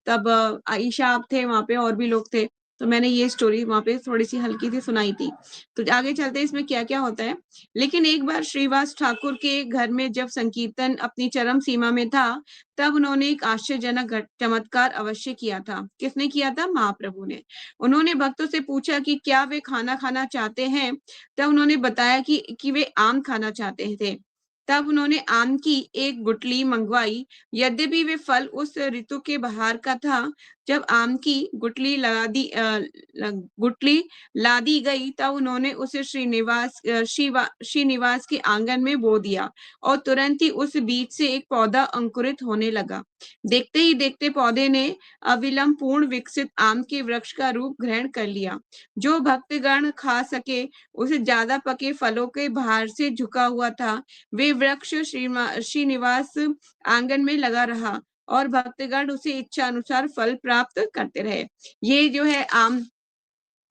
तब आयशा आप थे वहां पे और भी लोग थे, तो मैंने ये स्टोरी वहां पे थोड़ी सी हल्की सी सुनाई थी। तो आगे चलते हैं इसमें क्या क्या होता है। लेकिन एक बार श्रीवास ठाकुर के घर में जब संकीर्तन अपनी चरम सीमा में था, तब उन्होंने एक आश्चर्यजनक चमत्कार अवश्य किया था। किसने किया था? महाप्रभु ने। उन्होंने भक्तों से पूछा कि क्या वे खाना खाना चाहते हैं, तब उन्होंने बताया कि वे आम खाना चाहते थे। तब उन्होंने आम की एक गुठली मंगवाई। यद्यपि वे फल उस ऋतु के बाहर का था, जब आम की गुठली ला दी गई, तब उन्होंने उसे श्रीनिवास के आंगन में बो दिया और तुरंत ही उस बीज से एक पौधा अंकुरित होने लगा। देखते ही देखते पौधे ने अविलंब पूर्ण विकसित आम के वृक्ष का रूप ग्रहण कर लिया। जो भक्तगण खा सके, उसे ज्यादा पके फलों के भार से झुका हुआ था। वे वृक्ष श्रीनिवास आंगन में लगा रहा और भक्तगण उसे इच्छा अनुसार फल प्राप्त करते रहे। ये जो है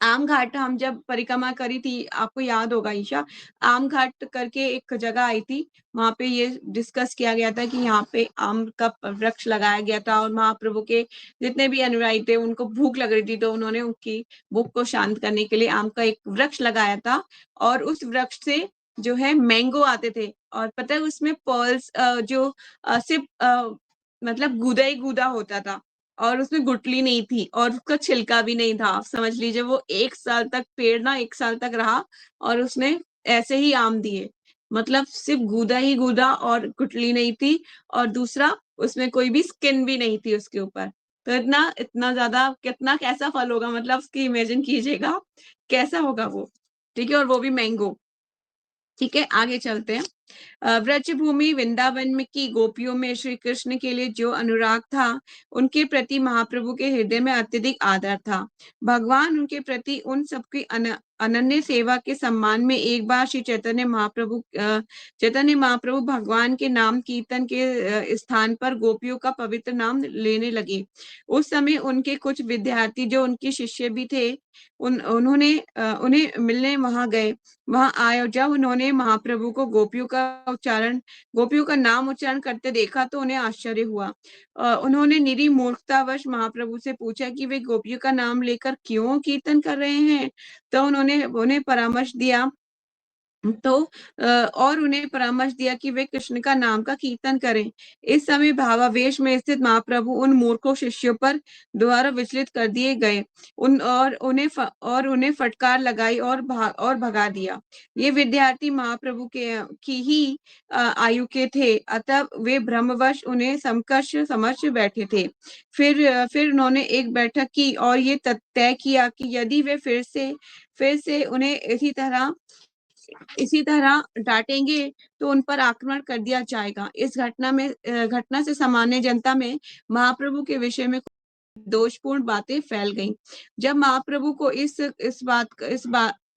आम घाट हम जब परिक्रमा करी थी, आपको याद होगा ईशा, आम घाट करके एक जगह आई थी, वहां पे ये डिस्कस किया गया था कि यहाँ पे आम का वृक्ष लगाया गया था और महाप्रभु के जितने भी अनुयायी थे उनको भूख लग रही थी, तो उन्होंने उनकी भूख को शांत करने के लिए आम का एक वृक्ष लगाया था और उस वृक्ष से जो है मैंगो आते थे और पता है उसमें पर्ल्स जो सिर्फ मतलब गूदा ही गूदा होता था और उसमें गुठली नहीं थी और उसका छिलका भी नहीं था। आप समझ लीजिए वो 1 साल तक पेड़ ना 1 साल तक रहा और उसने ऐसे ही आम दिए, मतलब सिर्फ गूदा ही गूदा और गुठली नहीं थी और दूसरा उसमें कोई भी स्किन भी नहीं थी उसके ऊपर। तो इतना इतना ज्यादा कितना कैसा फल होगा, मतलब उसकी इमेजिन कीजिएगा कैसा होगा वो। ठीक है, और वो भी मैंगो। ठीक है, आगे चलते हैं। व्रज भूमि वृंदावन में की गोपियों में श्री कृष्ण के लिए जो अनुराग था, उनके प्रति महाप्रभु के हृदय में अत्यधिक आदर था। भगवान उनके प्रति उन सबकी अनन्य सेवा के सम्मान में एक बार श्री चैतन्य महाप्रभु भगवान के नाम कीर्तन के स्थान पर गोपियों का पवित्र नाम लेने लगे। उस समय उनके कुछ विद्यार्थी जो उनके शिष्य भी थे, उन्हें मिलने वहां गए। वहां आए, जब उन्होंने महाप्रभु को गोपियों का नाम उच्चारण करते देखा तो उन्हें आश्चर्य हुआ। उन्होंने निरी मूर्खतावश महाप्रभु से पूछा कि वे गोपियों का नाम लेकर क्यों कीर्तन कर रहे हैं। तो उन्होंने उन्हें परामर्श दिया और उन्हें परामर्श दिया कि वे कृष्ण का नाम का कीर्तन करें। इस समय भावावेश में स्थित महाप्रभु उन मूर्खों शिष्यों पर द्वारा विचलित कर दिए गए उन्हें फटकार लगाई और भगा दिया। ये विद्यार्थी महाप्रभु की ही आयु के थे, अतः वे भ्रमवश उन्हें समकक्ष समझ बैठे थे। फिर उन्होंने एक बैठक की और ये तय किया कि यदि वे फिर से उन्हें इसी तरह डांटेंगे तो उन पर आक्रमण कर दिया जाएगा। इस घटना से सामान्य जनता में महाप्रभु के विषय में दोषपूर्ण बातें फैल गईं। जब महाप्रभु को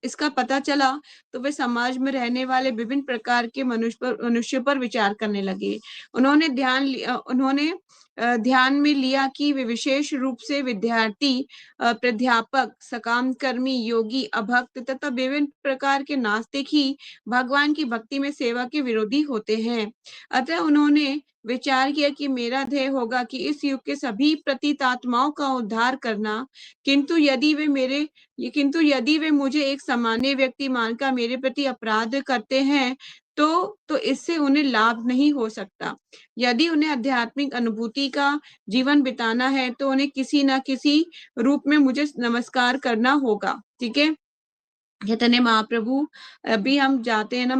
इसका पता चला तो वे समाज में रहने वाले विभिन्न प्रकार के मनुष्य पर विचार करने लगे। उन्होंने ध्यान में लिया कि वे विशेष रूप से विद्यार्थी, प्राध्यापक, सकाम कर्मी, योगी, अभक्त तथा विभिन्न प्रकार के नास्तिक ही भगवान की भक्ति में सेवा के विरोधी होते हैं। अतः उन्होंने विचार किया कि मेरा ध्येय होगा कि इस युग के सभी पतित आत्माओं का उद्धार करना, किंतु यदि वे मुझे एक सामान्य व्यक्ति मानकर मेरे प्रति अपराध करते हैं तो इससे उन्हें लाभ नहीं हो सकता। यदि उन्हें आध्यात्मिक अनुभूति का जीवन बिताना है तो उन्हें किसी न किसी रूप में मुझे नमस्कार करना होगा। ठीक है, चैतन्य महाप्रभु अभी हम जाते हैं ना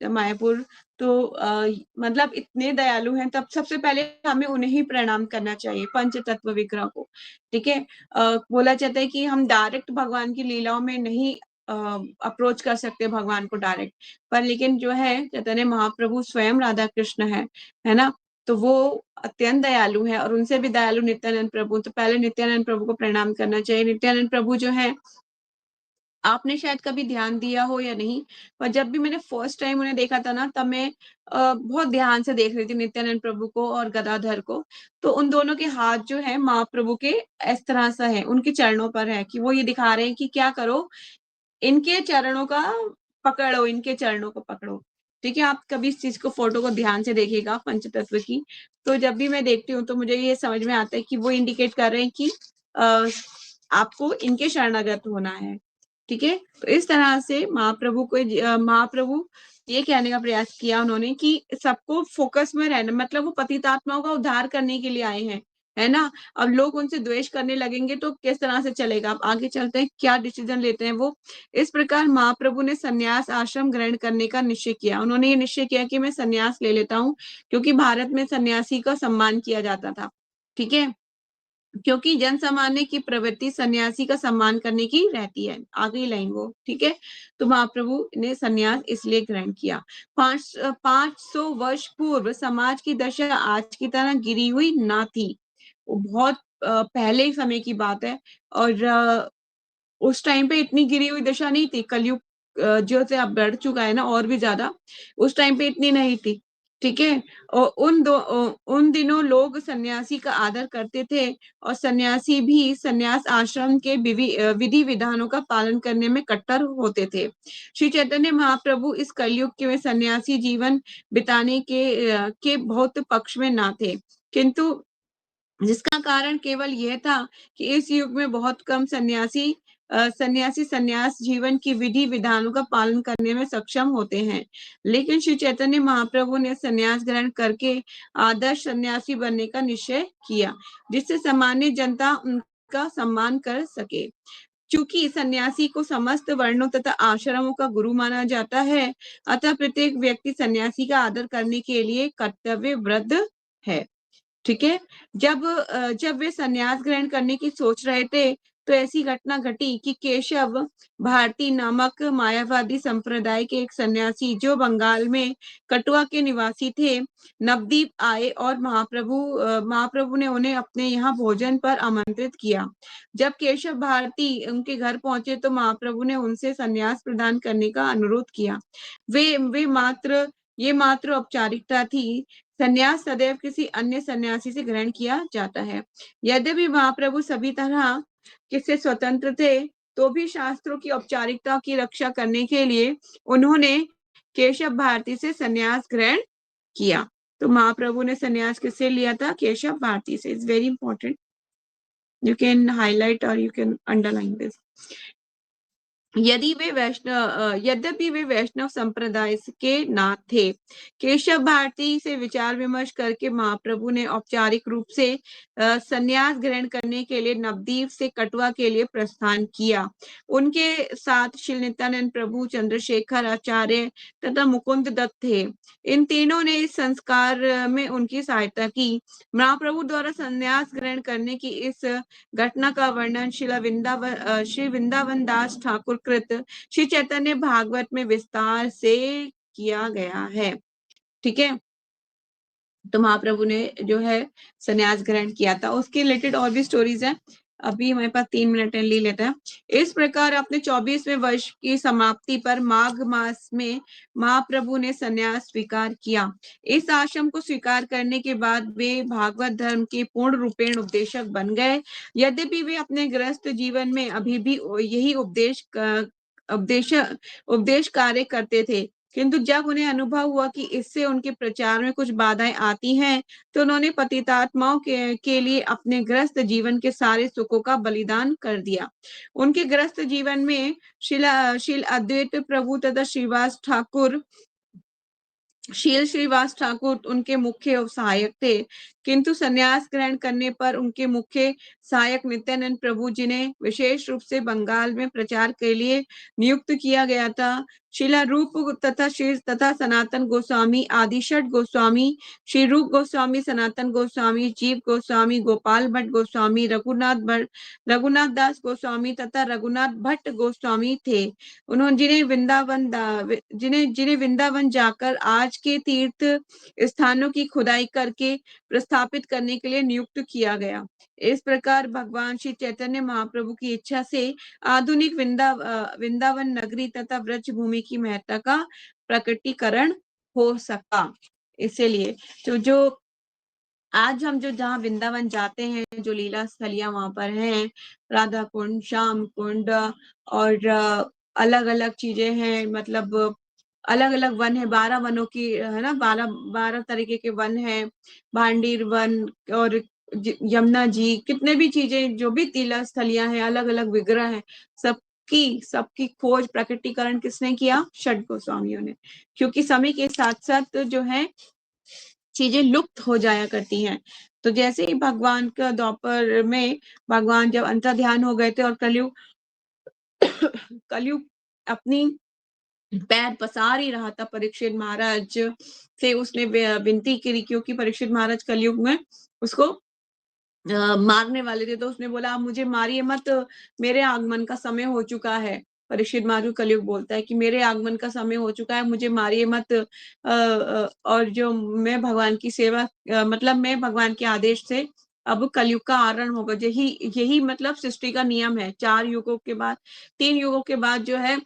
मायापुर, तो मतलब इतने दयालु हैं, तब सबसे पहले हमें उन्हें ही प्रणाम करना चाहिए, पंच तत्व विग्रह को। ठीक है, बोला जाता है कि हम डायरेक्ट भगवान की लीलाओं में नहीं अप्रोच कर सकते भगवान को डायरेक्ट, पर लेकिन जो है चैतन्य महाप्रभु स्वयं राधा कृष्ण है ना, तो वो अत्यंत दयालु है और उनसे भी दयालु नित्यानंद प्रभु। तो पहले नित्यानंद प्रभु को प्रणाम करना चाहिए। नित्यानंद प्रभु जो है, आपने शायद कभी ध्यान दिया हो या नहीं, पर जब भी मैंने फर्स्ट टाइम उन्हें देखा था ना, तब मैं बहुत ध्यान से देख रही थी नित्यानंद प्रभु को और गदाधर को। तो उन दोनों के हाथ जो है महाप्रभु के इस तरह से है, उनके चरणों पर है, कि वो ये दिखा रहे हैं कि क्या करो, इनके चरणों का पकड़ो, इनके चरणों को पकड़ो। ठीक है, आप कभी इस चीज को, फोटो को ध्यान से देखिएगा पंचतत्व की। तो जब भी मैं देखती हूँ तो मुझे ये समझ में आता है कि वो इंडिकेट कर रहे हैं कि आपको इनके शरणागत होना है। ठीक है, तो इस तरह से महाप्रभु ये कहने का प्रयास किया उन्होंने कि सबको फोकस में रहना, मतलब वो पतित आत्माओं का उद्धार करने के लिए आए हैं, है ना। अब लोग उनसे द्वेष करने लगेंगे तो किस तरह से चलेगा। अब आगे चलते हैं, क्या डिसीजन लेते हैं वो। इस प्रकार महाप्रभु ने संन्यास आश्रम ग्रहण करने का निश्चय किया। उन्होंने ये निश्चय किया कि मैं संन्यास ले लेता हूँ, क्योंकि भारत में सन्यासी का सम्मान किया जाता था। ठीक है, क्योंकि जन सामान्य की प्रवृत्ति सन्यासी का सम्मान करने की रहती है। आखिरी लाइन वो, ठीक है? तो महाप्रभु ने सन्यास इसलिए ग्रहण किया। 500 वर्ष पूर्व समाज की दशा आज की तरह गिरी हुई ना थी। वो बहुत पहले समय की बात है और उस टाइम पे इतनी गिरी हुई दशा नहीं थी। कलयुग जो से अब बढ़ चुका है ना और भी ज़्यादा, उस टाइम पे इतनी नहीं थी, ठीक है? और उन दिनों लोग सन्यासी का आदर करते थे और सन्यासी भी सन्यास आश्रम के विधि-विधानों का पालन करने में कट्टर होते थे। श्री चैतन्य महाप्रभु इस कलयुग के में सन्यासी जीवन बिताने के बहुत पक्ष में ना थे, किंतु जिसका कारण केवल यह था कि इस युग में बहुत कम सन्यासी सन्यास जीवन की विधि विधानों का पालन करने में सक्षम होते हैं। लेकिन श्री चैतन्य महाप्रभु ने सन्यास ग्रहण करके आदर्श सन्यासी बनने का निश्चय किया, जिससे सामान्य जनता उनका सम्मान कर सके। चूंकि सन्यासी को समस्त वर्णों तथा आश्रमों का गुरु माना जाता है, अतः प्रत्येक व्यक्ति सन्यासी का आदर करने के लिए कर्तव्यबद्ध है। ठीक है? जब वे संन्यास ग्रहण करने की सोच रहे थे, तो ऐसी घटना घटी कि केशव भारती नामक मायावादी संप्रदाय के एक सन्यासी जो बंगाल में कटवा के निवासी थे, नवद्वीप आए और महाप्रभु ने उन्हें अपने यहाँ भोजन पर आमंत्रित किया। जब केशव भारती उनके घर पहुंचे तो महाप्रभु ने उनसे संन्यास प्रदान करने का अनुरोध किया। ये मात्र औपचारिकता थी। संन्यास सदैव किसी अन्य सन्यासी से ग्रहण किया जाता है। यद्यपि महाप्रभु सभी तरह से स्वतंत्र थे, तो भी शास्त्रों की औपचारिकता की रक्षा करने के लिए उन्होंने केशव भारती से संन्यास ग्रहण किया। तो महाप्रभु ने संन्यास किससे लिया था? केशव भारती से। It's very important. You can highlight और यू कैन अंडरलाइन दिस। यद्यपि वे वैष्णव संप्रदाय के ना थे, केशव भारती से विचार विमर्श करके महाप्रभु ने औपचारिक रूप से संन्यास ग्रहण करने के लिए नवद्वीप से कटवा के लिए प्रस्थान किया। उनके साथ श्री नित्यानंद प्रभु, चंद्रशेखर आचार्य तथा मुकुंद दत्त थे। इन तीनों ने इस संस्कार में उनकी सहायता की। महाप्रभु द्वारा संन्यास ग्रहण करने की इस घटना का वर्णन श्री वृंदावन दास ठाकुर कृत श्री चैतन्य भागवत में विस्तार से किया गया है। ठीक है? तो महाप्रभु ने जो है संन्यास ग्रहण किया था। उसके रिलेटेड और भी स्टोरीज हैं। अभी हमारे पास 3 मिनट ले लेते हैं। इस प्रकार अपने 24वें वर्ष की समाप्ति पर माघ मास में महाप्रभु ने संन्यास स्वीकार किया। इस आश्रम को स्वीकार करने के बाद वे भागवत धर्म के पूर्ण रूपेण उपदेशक बन गए। यद्यपि वे अपने गृहस्थ जीवन में अभी भी यही उपदेश कार्य करते थे, किंतु जब उन्हें अनुभव हुआ कि इससे उनके प्रचार में कुछ बाधाएं आती हैं, तो उन्होंने पतितात्माओं के लिए अपने गृहस्थ जीवन के सारे सुखों का बलिदान कर दिया। उनके गृहस्थ जीवन में श्रील अद्वैत प्रभु तथा श्रीवास ठाकुर उनके मुख्य सहायक थे, किंतु संन्यास ग्रहण करने पर उनके मुख्य सहायक नित्यानंद प्रभु, जिन्हें विशेष रूप से बंगाल में प्रचार के लिए नियुक्त किया गया था, शिला रूप तथा सनातन गोस्वामी, आदिशठ गोस्वामी, श्री रूप गोस्वामी, सनातन गोस्वामी, जीव गोस्वामी, गोपाल भट्ट गोस्वामी, रघुनाथ दास गोस्वामी तथा रघुनाथ भट्ट गोस्वामी थे। उन्होंने जिन्हें वृंदावन जाकर आज के तीर्थ स्थानों की खुदाई करके प्रस्थापित करने के लिए नियुक्त किया गया। इस प्रकार भगवान श्री चैतन्य महाप्रभु की इच्छा से आधुनिक वृंदावन नगरी तथा व्रज भूमि की महत्ता का प्रकटीकरण हो सका। इसलिए तो जो आज हम जहाँ वृंदावन जाते हैं, जो लीला स्थलियां वहां पर हैं, राधा कुंड, श्याम कुंड और अलग अलग चीजें हैं, मतलब अलग अलग वन है, 12 वनों की है ना, 12 तरीके के वन है, भांडीर वन और यमुना जी, कितने भी चीजें जो भी लीला स्थलियां हैं, अलग अलग विग्रह हैं, सबकी खोज प्रकटीकरण किसने किया? षट गोस्वामियों ने। क्योंकि समय के साथ साथ जो है चीजें लुप्त हो जाया करती हैं। तो जैसे ही भगवान का द्वापर में भगवान जब अंतर ध्यान हो गए थे और कलयुग अपनी पैर पसार ही रहा था परीक्षित महाराज से, उसने विनती की, क्योंकि परीक्षित महाराज कलयुग में उसको मारने वाले थे, तो उसने बोला आप मुझे मारिए मत, मेरे आगमन का समय हो चुका है। परीक्षित महाराज कलयुग बोलता है कि मेरे आगमन का समय हो चुका है, मुझे मारिए मत। और जो मैं भगवान की सेवा, मतलब मैं भगवान के आदेश से अब कलयुग का आरंभ होगा। यही यही मतलब सृष्टि का नियम है। 4 युगों के बाद, 3 युगों के बाद जो है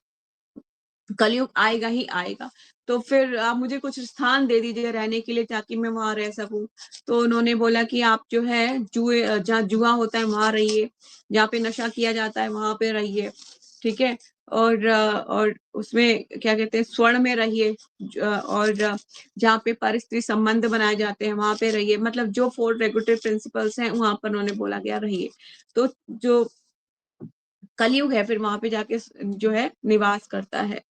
कलयुग आएगा ही आएगा। तो फिर आप मुझे कुछ स्थान दे दीजिए रहने के लिए, ताकि मैं वहां रह सकूं। तो उन्होंने बोला कि आप जो है जुए, जहाँ जुआ होता है वहां रहिए, जहाँ पे नशा किया जाता है वहां पे रहिए, ठीक है। और उसमें क्या कहते हैं, स्वर्ण में रहिए, और जहाँ पे पर स्त्री संबंध बनाए जाते हैं वहां पे रहिए। मतलब जो 4 रेगुलेटरी प्रिंसिपल्स हैं वहां पर उन्होंने बोला गया रहिए। तो जो कलयुग है फिर वहां पे जाके जो है निवास करता है।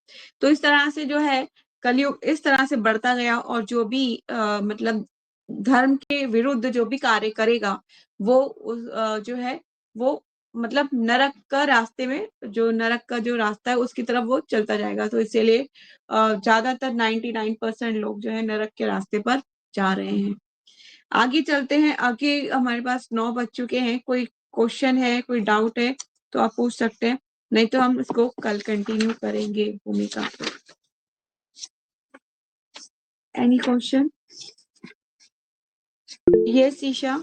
तो इस तरह से जो है कलयुग इस तरह से बढ़ता गया, और जो भी मतलब धर्म के विरुद्ध जो भी कार्य करेगा वो जो है वो मतलब नरक का रास्ते में, जो नरक का जो रास्ता है उसकी तरफ वो चलता जाएगा। तो इसीलिए ज्यादातर 99% लोग जो है नरक के रास्ते पर जा रहे हैं। आगे चलते हैं। आगे हमारे पास 9 बज चुके हैं। कोई क्वेश्चन है, कोई डाउट है तो आप पूछ सकते हैं, नहीं तो हम इसको कल कंटिन्यू करेंगे भूमिका। Any question? यस ईशा।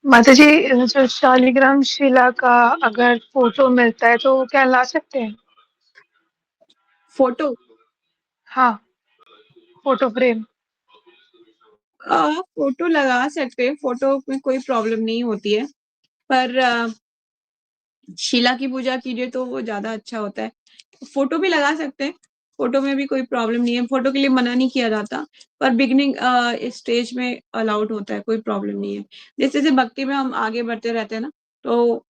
माता जी, जो शालिग्राम शिला का अगर फोटो मिलता है तो क्या ला सकते हैं? फोटो? हाँ, फोटो फ्रेम। फोटो लगा सकते हैं, फोटो में कोई प्रॉब्लम नहीं होती है। पर शिला की पूजा कीजिए तो वो ज्यादा अच्छा होता है। फोटो भी लगा सकते हैं, फोटो में भी कोई प्रॉब्लम नहीं है, फोटो के लिए मना नहीं किया जाता। पर बिगनिंग स्टेज में अलाउड होता है, कोई प्रॉब्लम नहीं है। जैसे जैसे भक्ति में हम आगे बढ़ते रहते हैं ना, तो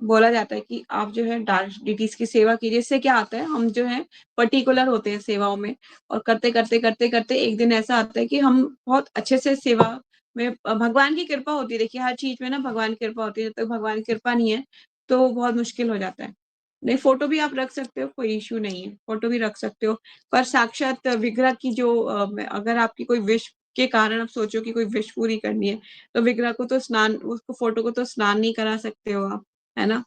बोला जाता है कि आप जो है डांस डिटीज की सेवा कीजिए। इससे क्या आता है, हम जो है पर्टिकुलर होते हैं सेवाओं में, और करते करते करते करते एक दिन ऐसा आता है कि हम बहुत अच्छे से सेवा में, भगवान की कृपा होती है। देखिए हर चीज में ना भगवान की कृपा होती है, जब तक भगवान की कृपा नहीं है तो बहुत मुश्किल हो जाता है। नहीं, फोटो भी आप रख सकते हो, कोई इश्यू नहीं है, फोटो भी रख सकते हो। पर साक्षात विग्रह की जो अगर आपकी कोई विश के कारण आप सोचो कि कोई विश पूरी करनी है, तो विग्रह को तो स्नान, उसको फोटो को तो स्नान नहीं करा सकते हो आप, है ना।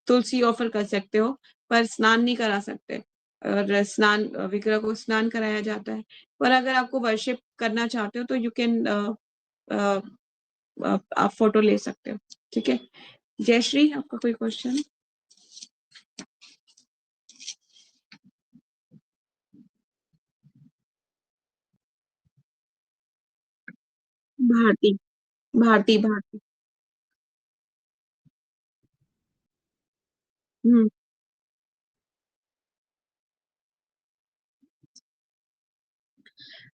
तुलसी ऑफर कर सकते हो, पर स्नान नहीं करा सकते। और स्नान, विग्रह को स्नान कराया जाता है। पर अगर आपको वर्शिप करना चाहते हो तो यू कैन, आप फोटो ले सकते हो, ठीक है। जयश्री, आपका कोई क्वेश्चन? भारती, भारती, भारती। हम्म।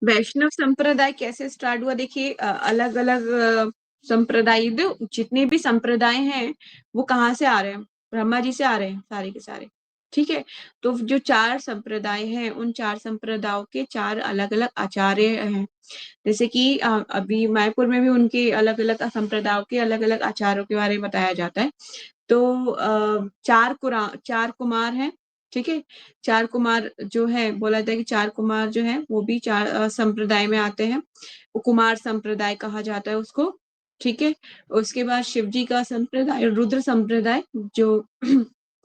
वैष्णव संप्रदाय कैसे स्टार्ट हुआ? देखिए अलग अलग संप्रदाय, जितने भी संप्रदाय हैं वो कहाँ से आ रहे हैं? ब्रह्मा जी से आ रहे हैं सारे के सारे, ठीक है। तो जो 4 संप्रदाय हैं, उन 4 संप्रदायों के 4 अलग अलग आचार्य हैं। जैसे कि अभी मायापुर में भी उनके अलग अलग संप्रदायों के अलग अलग आचार्यों के बारे में बताया जाता है। तो 4 कुमार हैं, ठीक है। 4 कुमार जो है, बोला जाता है कि 4 कुमार जो है वो भी 4 संप्रदाय में आते हैं। वो कुमार संप्रदाय कहा जाता है उसको, ठीक है। उसके बाद शिव जी का संप्रदाय रुद्र संप्रदाय, जो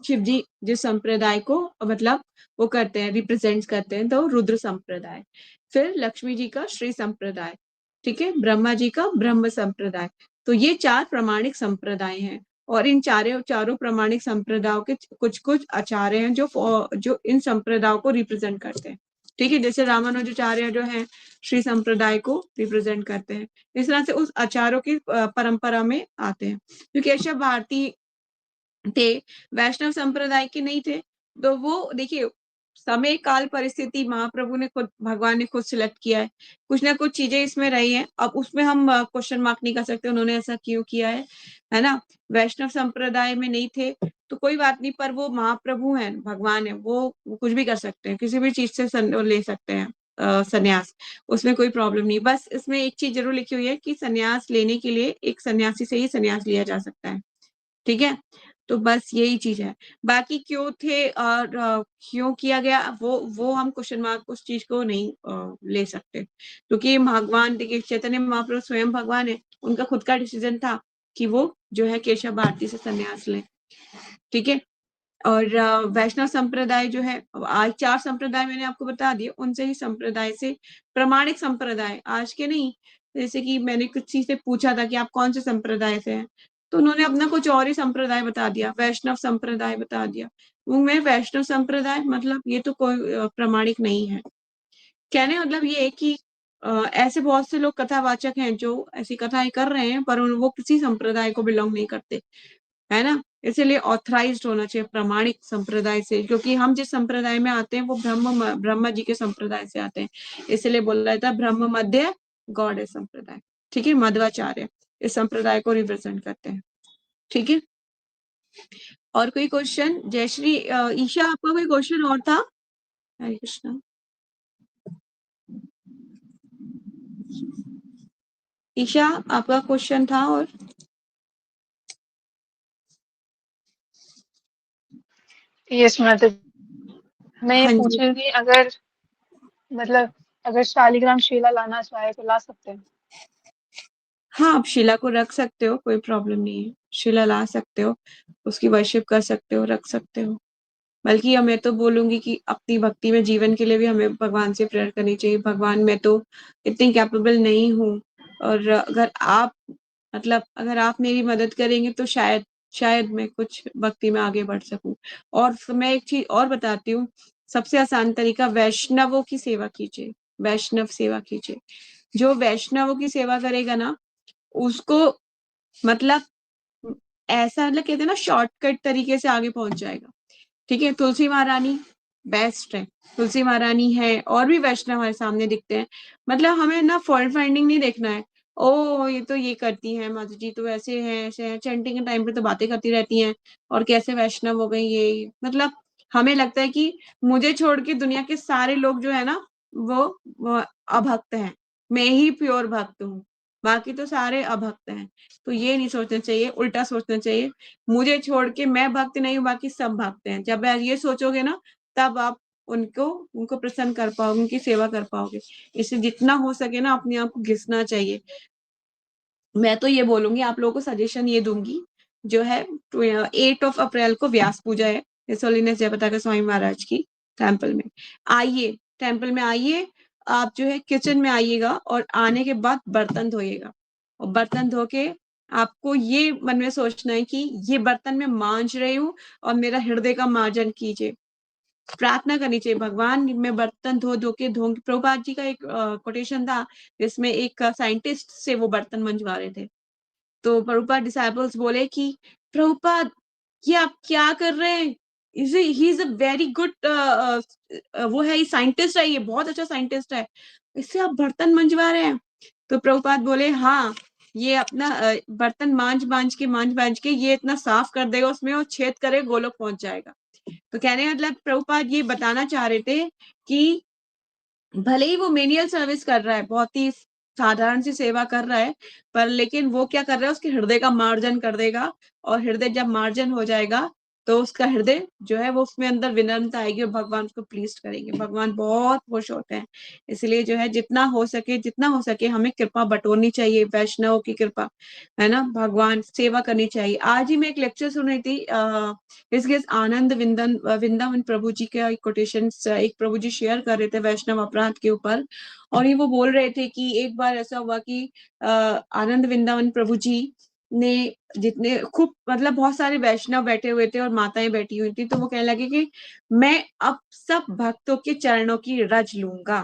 शिव जी जिस संप्रदाय को मतलब वो करते हैं, रिप्रेजेंट करते हैं, तो रुद्र संप्रदाय। फिर लक्ष्मी जी का श्री संप्रदाय, ठीक है। ब्रह्मा जी का ब्रह्म संप्रदाय। तो ये 4 प्रामाणिक संप्रदाय हैं। और इन चारों प्रामाणिक संप्रदायों के कुछ कुछ आचार्य हैं जो इन संप्रदायों को रिप्रेजेंट करते हैं, ठीक है। जैसे रामानुजाचार्य जो है श्री संप्रदाय को रिप्रेजेंट करते हैं। इस तरह से उस आचार्यों की परंपरा में आते हैं। क्योंकि केशव भारती थे, वैष्णव संप्रदाय के नहीं थे। तो वो देखिए, समय काल परिस्थिति महाप्रभु ने खुद, भगवान ने खुद सिलेक्ट किया है। कुछ ना कुछ चीजें इसमें रही हैं, अब उसमें हम क्वेश्चन मार्क नहीं कर सकते उन्होंने ऐसा क्यों किया है ना। वैष्णव संप्रदाय में नहीं थे तो कोई बात नहीं, पर वो महाप्रभु हैं, भगवान है, वो कुछ भी कर सकते हैं, किसी भी चीज से ले सकते हैं संन्यास। उसमें कोई प्रॉब्लम नहीं। बस इसमें एक चीज जरूर लिखी हुई है कि संन्यास लेने के लिए एक सन्यासी से ही संन्यास लिया जा सकता है, ठीक है। तो बस यही चीज है। बाकी क्यों थे और क्यों किया गया, वो हम क्वेश्चन मार्क उस चीज को नहीं ले सकते, क्योंकि भगवान देखिए चैतन्य महाप्रभु स्वयं भगवान है, उनका खुद का डिसीजन था कि वो जो है केशव भारती से संन्यास लें। ठीक है। और वैष्णव संप्रदाय जो है, आज 4 संप्रदाय मैंने आपको बता दिए, उनसे ही संप्रदाय से प्रामाणिक संप्रदाय, आज के नहीं। जैसे कि मैंने किसी से पूछा था कि आप कौन से संप्रदाय से हैं, तो उन्होंने अपना कुछ और ही संप्रदाय बता दिया, वैष्णव संप्रदाय बता दिया। मैं वैष्णव संप्रदाय मतलब ये तो कोई प्रामाणिक नहीं है। कहने का मतलब ये है कि ऐसे बहुत से लोग कथावाचक हैं जो ऐसी कथाएं कर रहे हैं, पर वो किसी संप्रदाय को बिलोंग नहीं करते, है ना। इसलिए ऑथराइज्ड होना चाहिए प्रामाणिक संप्रदाय से, क्योंकि हम जिस संप्रदाय में आते हैं वो ब्रह्मा जी के संप्रदाय से आते हैं, इसलिए बोला जाता है ब्रह्म मध्य गॉड है संप्रदाय। ठीक है, मध्वाचार्य इस संप्रदाय को रिप्रेजेंट करते हैं। ठीक है, और कोई क्वेश्चन? जयश्री ईशा, आपका कोई क्वेश्चन और था? हरे कृष्णा। ईशा, आपका क्वेश्चन था? और यस माता, मैं ये हाँ पूछ जी, रही थी, अगर मतलब अगर शालिग्राम शिला लाना चाहे तो ला सकते हैं? हाँ, आप शिला को रख सकते हो, कोई प्रॉब्लम नहीं है, शिला ला सकते हो, उसकी वर्शिप कर सकते हो, रख सकते हो। बल्कि मैं तो बोलूंगी कि अपनी भक्ति में जीवन के लिए भी हमें भगवान से प्रेयर करनी चाहिए, भगवान मैं तो इतनी कैपेबल नहीं हूँ, और अगर आप मतलब अगर आप मेरी मदद करेंगे तो शायद मैं कुछ भक्ति में आगे बढ़ सकूं। और मैं एक चीज और बताती हूँ, सबसे आसान तरीका, वैष्णवों की सेवा कीजिए, वैष्णव सेवा कीजिए। जो वैष्णवों की सेवा करेगा ना, उसको मतलब ऐसा मतलब कहते हैं ना, शॉर्टकट तरीके से आगे पहुंच जाएगा। ठीक है, तुलसी महारानी बेस्ट है, तुलसी महारानी है, और भी वैष्णव हमारे सामने दिखते हैं। मतलब हमें ना फॉल्ट फाइंडिंग नहीं देखना है, ओ ये तो ये करती है, माता जी तो ऐसे हैं ऐसे हैं, चैंटिंग के टाइम पे तो बातें करती रहती हैं, और कैसे वैष्णव हो गई ये। मतलब हमें लगता है कि मुझे छोड़ के दुनिया के सारे लोग जो है ना, वो अभक्त हैं, मैं ही प्योर भक्त हूँ, बाकी तो सारे अभक्त हैं। तो ये नहीं सोचना चाहिए, उल्टा सोचना चाहिए, मुझे छोड़ के मैं भक्त नहीं हूँ, बाकी सब भक्त हैं। जब आप ये सोचोगे ना, तब आप उनको उनको प्रसन्न कर पाओगे, उनकी सेवा कर पाओगे। इससे जितना हो सके ना अपने आप को घिसना चाहिए। मैं तो ये बोलूंगी, आप लोगों को सजेशन ये दूंगी, जो है 8 अप्रैल को व्यास पूजा है हिज होलीनेस जयपताका स्वामी महाराज की टेम्पल में। आइए, टेम्पल में आइए, आप जो है किचन में आइएगा, और आने के बाद बर्तन धोइएगा, और बर्तन धो के आपको ये मन में सोचना है कि ये बर्तन मैं मांज रही हूँ, और मेरा हृदय का मार्जन कीजिए। प्रार्थना करनी चाहिए, भगवान मैं बर्तन धो धो के धोंगी। प्रभुपाद जी का एक कोटेशन था, जिसमें एक साइंटिस्ट से वो बर्तन मंजवा रहे थे, तो प्रभुपाद डिसाइपल्स बोले कि प्रभुपाद ये आप क्या कर रहे हैं, he is a very good, वो है, साइंटिस्ट है, ये बहुत अच्छा साइंटिस्ट है, इससे आप बर्तन मंजवा रहे हैं। तो प्रभुपाद बोले हाँ, ये अपना बर्तन मांज मांज के ये इतना साफ कर देगा उसमें, और छेद करे गोलोक पहुंच जाएगा। तो कहने का मतलब प्रभुपाद ये बताना चाह रहे थे कि भले ही वो मेनियल सर्विस कर रहा है, बहुत ही साधारण सी सेवा कर रहा है, पर लेकिन वो क्या कर रहा है, उसके हृदय का मार्जन कर देगा, और हृदय जब मार्जन हो जाएगा, तो उसका हृदय जो है वो उसमें अंदर विनम्रता आएगी, और भगवान उसको प्लीज करेंगे, भगवान बहुत खुश होते हैं। इसलिए जो है जितना हो सके हमें कृपा बटोरनी चाहिए, वैष्णव की कृपा, है ना, भगवान सेवा करनी चाहिए। आज ही मैं एक लेक्चर सुन रही थी, इसके आनंद वृंदावन प्रभु जी का एक कोटेशन एक प्रभु जी शेयर कर रहे थे वैष्णव अपराध के ऊपर, और ये वो बोल रहे थे कि एक बार ऐसा हुआ कि आनंद वृंदावन प्रभु जी ने, जितने खूब मतलब बहुत सारे वैष्णव बैठे हुए थे और माताएं बैठी हुई थी, तो वो कहने लगे कि मैं अब सब भक्तों के चरणों की रज लूंगा।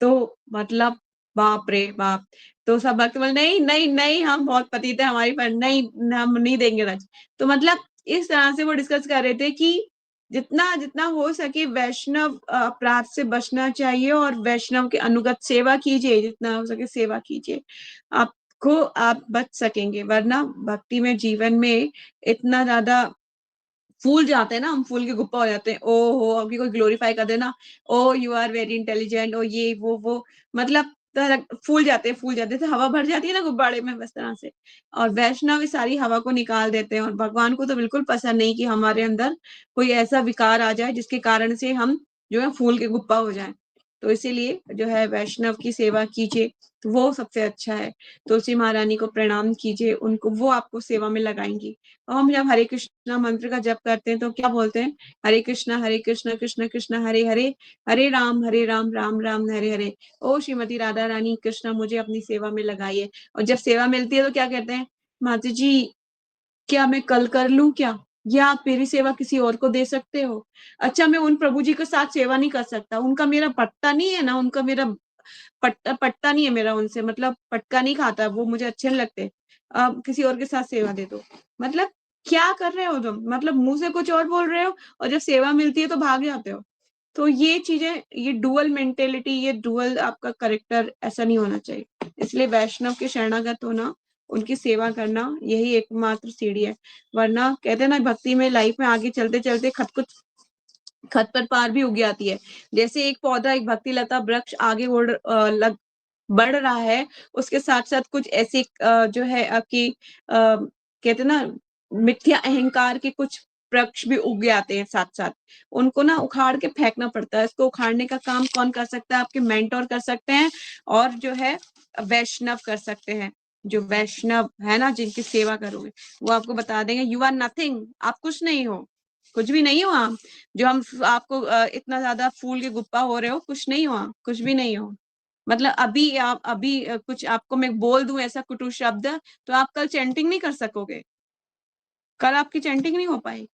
तो मतलब बाप रे बाप, तो सब भक्त बोले नहीं नहीं नहीं, हम बहुत पतित है, हमारी पर नहीं, हम नहीं देंगे रज। तो मतलब इस तरह से वो डिस्कस कर रहे थे कि जितना जितना हो सके वैष्णव अपराध से बचना चाहिए, और वैष्णव के अनुगत सेवा कीजिए, जितना हो सके सेवा कीजिए, आपको आप बच सकेंगे। वरना भक्ति में जीवन में इतना ज्यादा फूल जाते हैं ना, हम फूल के गुप्पा हो जाते हैं, ओ हो अभी कोई ग्लोरीफाई कर देना, ओ यू आर वेरी इंटेलिजेंट, ओ ये वो मतलब फूल जाते थे, हवा भर जाती है ना गुब्बारे में, बस तरह से। और वैष्णव इस सारी हवा को निकाल देते हैं, और भगवान को तो बिल्कुल पसंद नहीं कि हमारे अंदर कोई ऐसा विकार आ जाए जिसके कारण से हम जो है फूल के गुप्पा हो जाए। तो इसीलिए जो है वैष्णव की सेवा कीजिए, तो वो सबसे अच्छा है। तुलसी महारानी को प्रणाम कीजिए, उनको, वो आपको सेवा में लगाएंगी। और हम जब हरे कृष्णा मंत्र का जप करते हैं तो क्या बोलते हैं? हरे कृष्णा कृष्ण कृष्ण हरे हरे, हरे राम राम राम हरे हरे। ओ श्रीमती राधा रानी कृष्णा, मुझे अपनी सेवा में लगाइए। और जब सेवा मिलती है तो क्या कहते हैं? माता जी, क्या मैं कल कर लूं क्या? या आप मेरी सेवा किसी और को दे सकते हो? अच्छा, मैं उन प्रभु जी के साथ सेवा नहीं कर सकता, उनका मेरा पट्टा नहीं है ना, उनका मेरा पट्टा नहीं है मेरा उनसे, मतलब पटका नहीं खाता, वो मुझे अच्छे नहीं लगते, अब किसी और के साथ सेवा दे दो। मतलब क्या कर रहे हो तुम? मतलब मुंह से कुछ और बोल रहे हो और जब सेवा मिलती है तो भाग जाते हो। तो ये चीजें, ये डुअल मेंटेलिटी, ये डुअल आपका करेक्टर ऐसा नहीं होना चाहिए। इसलिए वैष्णव के शरणागत होना, उनकी सेवा करना, यही एकमात्र सीढ़ी है। वरना कहते हैं ना, भक्ति में लाइफ में आगे चलते चलते खत पर पार भी उग आती है। जैसे एक पौधा, एक भक्ति लता वृक्ष आगे बढ़ रहा है, उसके साथ साथ कुछ ऐसे जो है आपकी कहते हैं ना, मिथ्या अहंकार के कुछ वृक्ष भी उग आते हैं साथ साथ। उनको ना उखाड़ के फेंकना पड़ता है। इसको उखाड़ने का काम कौन कर सकता है? आपके मेंटोर कर सकते हैं, और जो है वैष्णव कर सकते हैं। जो वैष्णव है ना, जिनकी सेवा करोगे, वो आपको बता देंगे यू आर नथिंग, आप कुछ नहीं हो, कुछ भी नहीं हो आप। जो हम आपको इतना ज्यादा फूल के गुप्पा हो रहे हो, कुछ नहीं हो आप, कुछ भी नहीं हो। मतलब अभी कुछ आपको मैं बोल दूं ऐसा कुटु शब्द, तो आप कल चैंटिंग नहीं कर सकोगे, कल आपकी चैंटिंग नहीं हो पाएगी।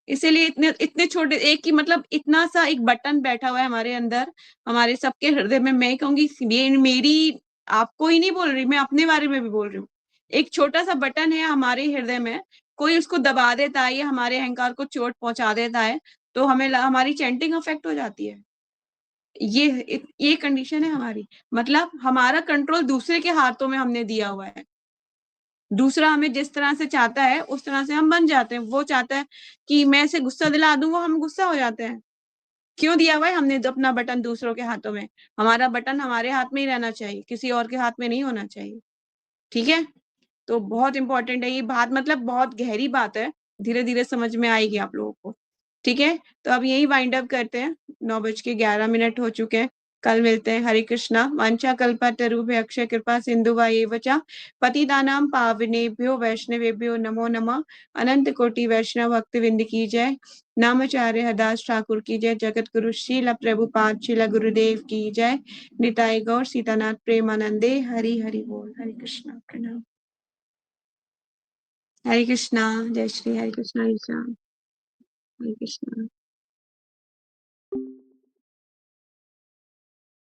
इसीलिए इतने इतने छोटे एक ही, मतलब इतना सा एक बटन बैठा हुआ है हमारे अंदर, हमारे सबके हृदय में। मैं कहूंगी ये मेरी, आपको ही नहीं बोल रही, मैं अपने बारे में भी बोल रही हूँ। एक छोटा सा बटन है हमारे हृदय में, कोई उसको दबा देता है या हमारे अहंकार को चोट पहुंचा देता है, तो हमें हमारी चैंटिंग अफेक्ट हो जाती है। ये कंडीशन है हमारी। मतलब हमारा कंट्रोल दूसरे के हाथों में हमने दिया हुआ है। दूसरा हमें जिस तरह से चाहता है उस तरह से हम बन जाते हैं। वो चाहता है कि मैं इसे गुस्सा दिला दूं, वो हम गुस्सा हो जाते हैं। क्यों दिया हुआ है हमने अपना बटन दूसरों के हाथों में? हमारा बटन हमारे हाथ में ही रहना चाहिए, किसी और के हाथ में नहीं होना चाहिए। ठीक है? तो बहुत इंपॉर्टेंट है ये बात, मतलब बहुत गहरी बात है। धीरे धीरे समझ में आएगी आप लोगों को। ठीक है, तो अब यही वाइंड अप करते हैं। 9:11 हो चुके हैं। कल मिलते हैं। हरे कृष्णा। वांछा कल्पतरुभ्य अक्षय कृपा सिंधुवाएव च पतितानां पावनेभ्यो वैष्णवेभ्यो नमो नमः। अनंत कोटि वैष्णव भक्तविंद की जय। नामाचार्य हरदास ठाकुर की जय। जगत गुरु श्रील प्रभुपाद श्रील गुरुदेव की जय। निताई गौर सीतानाथ प्रेमानंदे। हरि हरि बोल। हरे कृष्णा। प्रणाम। हरे कृष्णा। जय श्री हरे कृष्णा। हरे कृष्णा।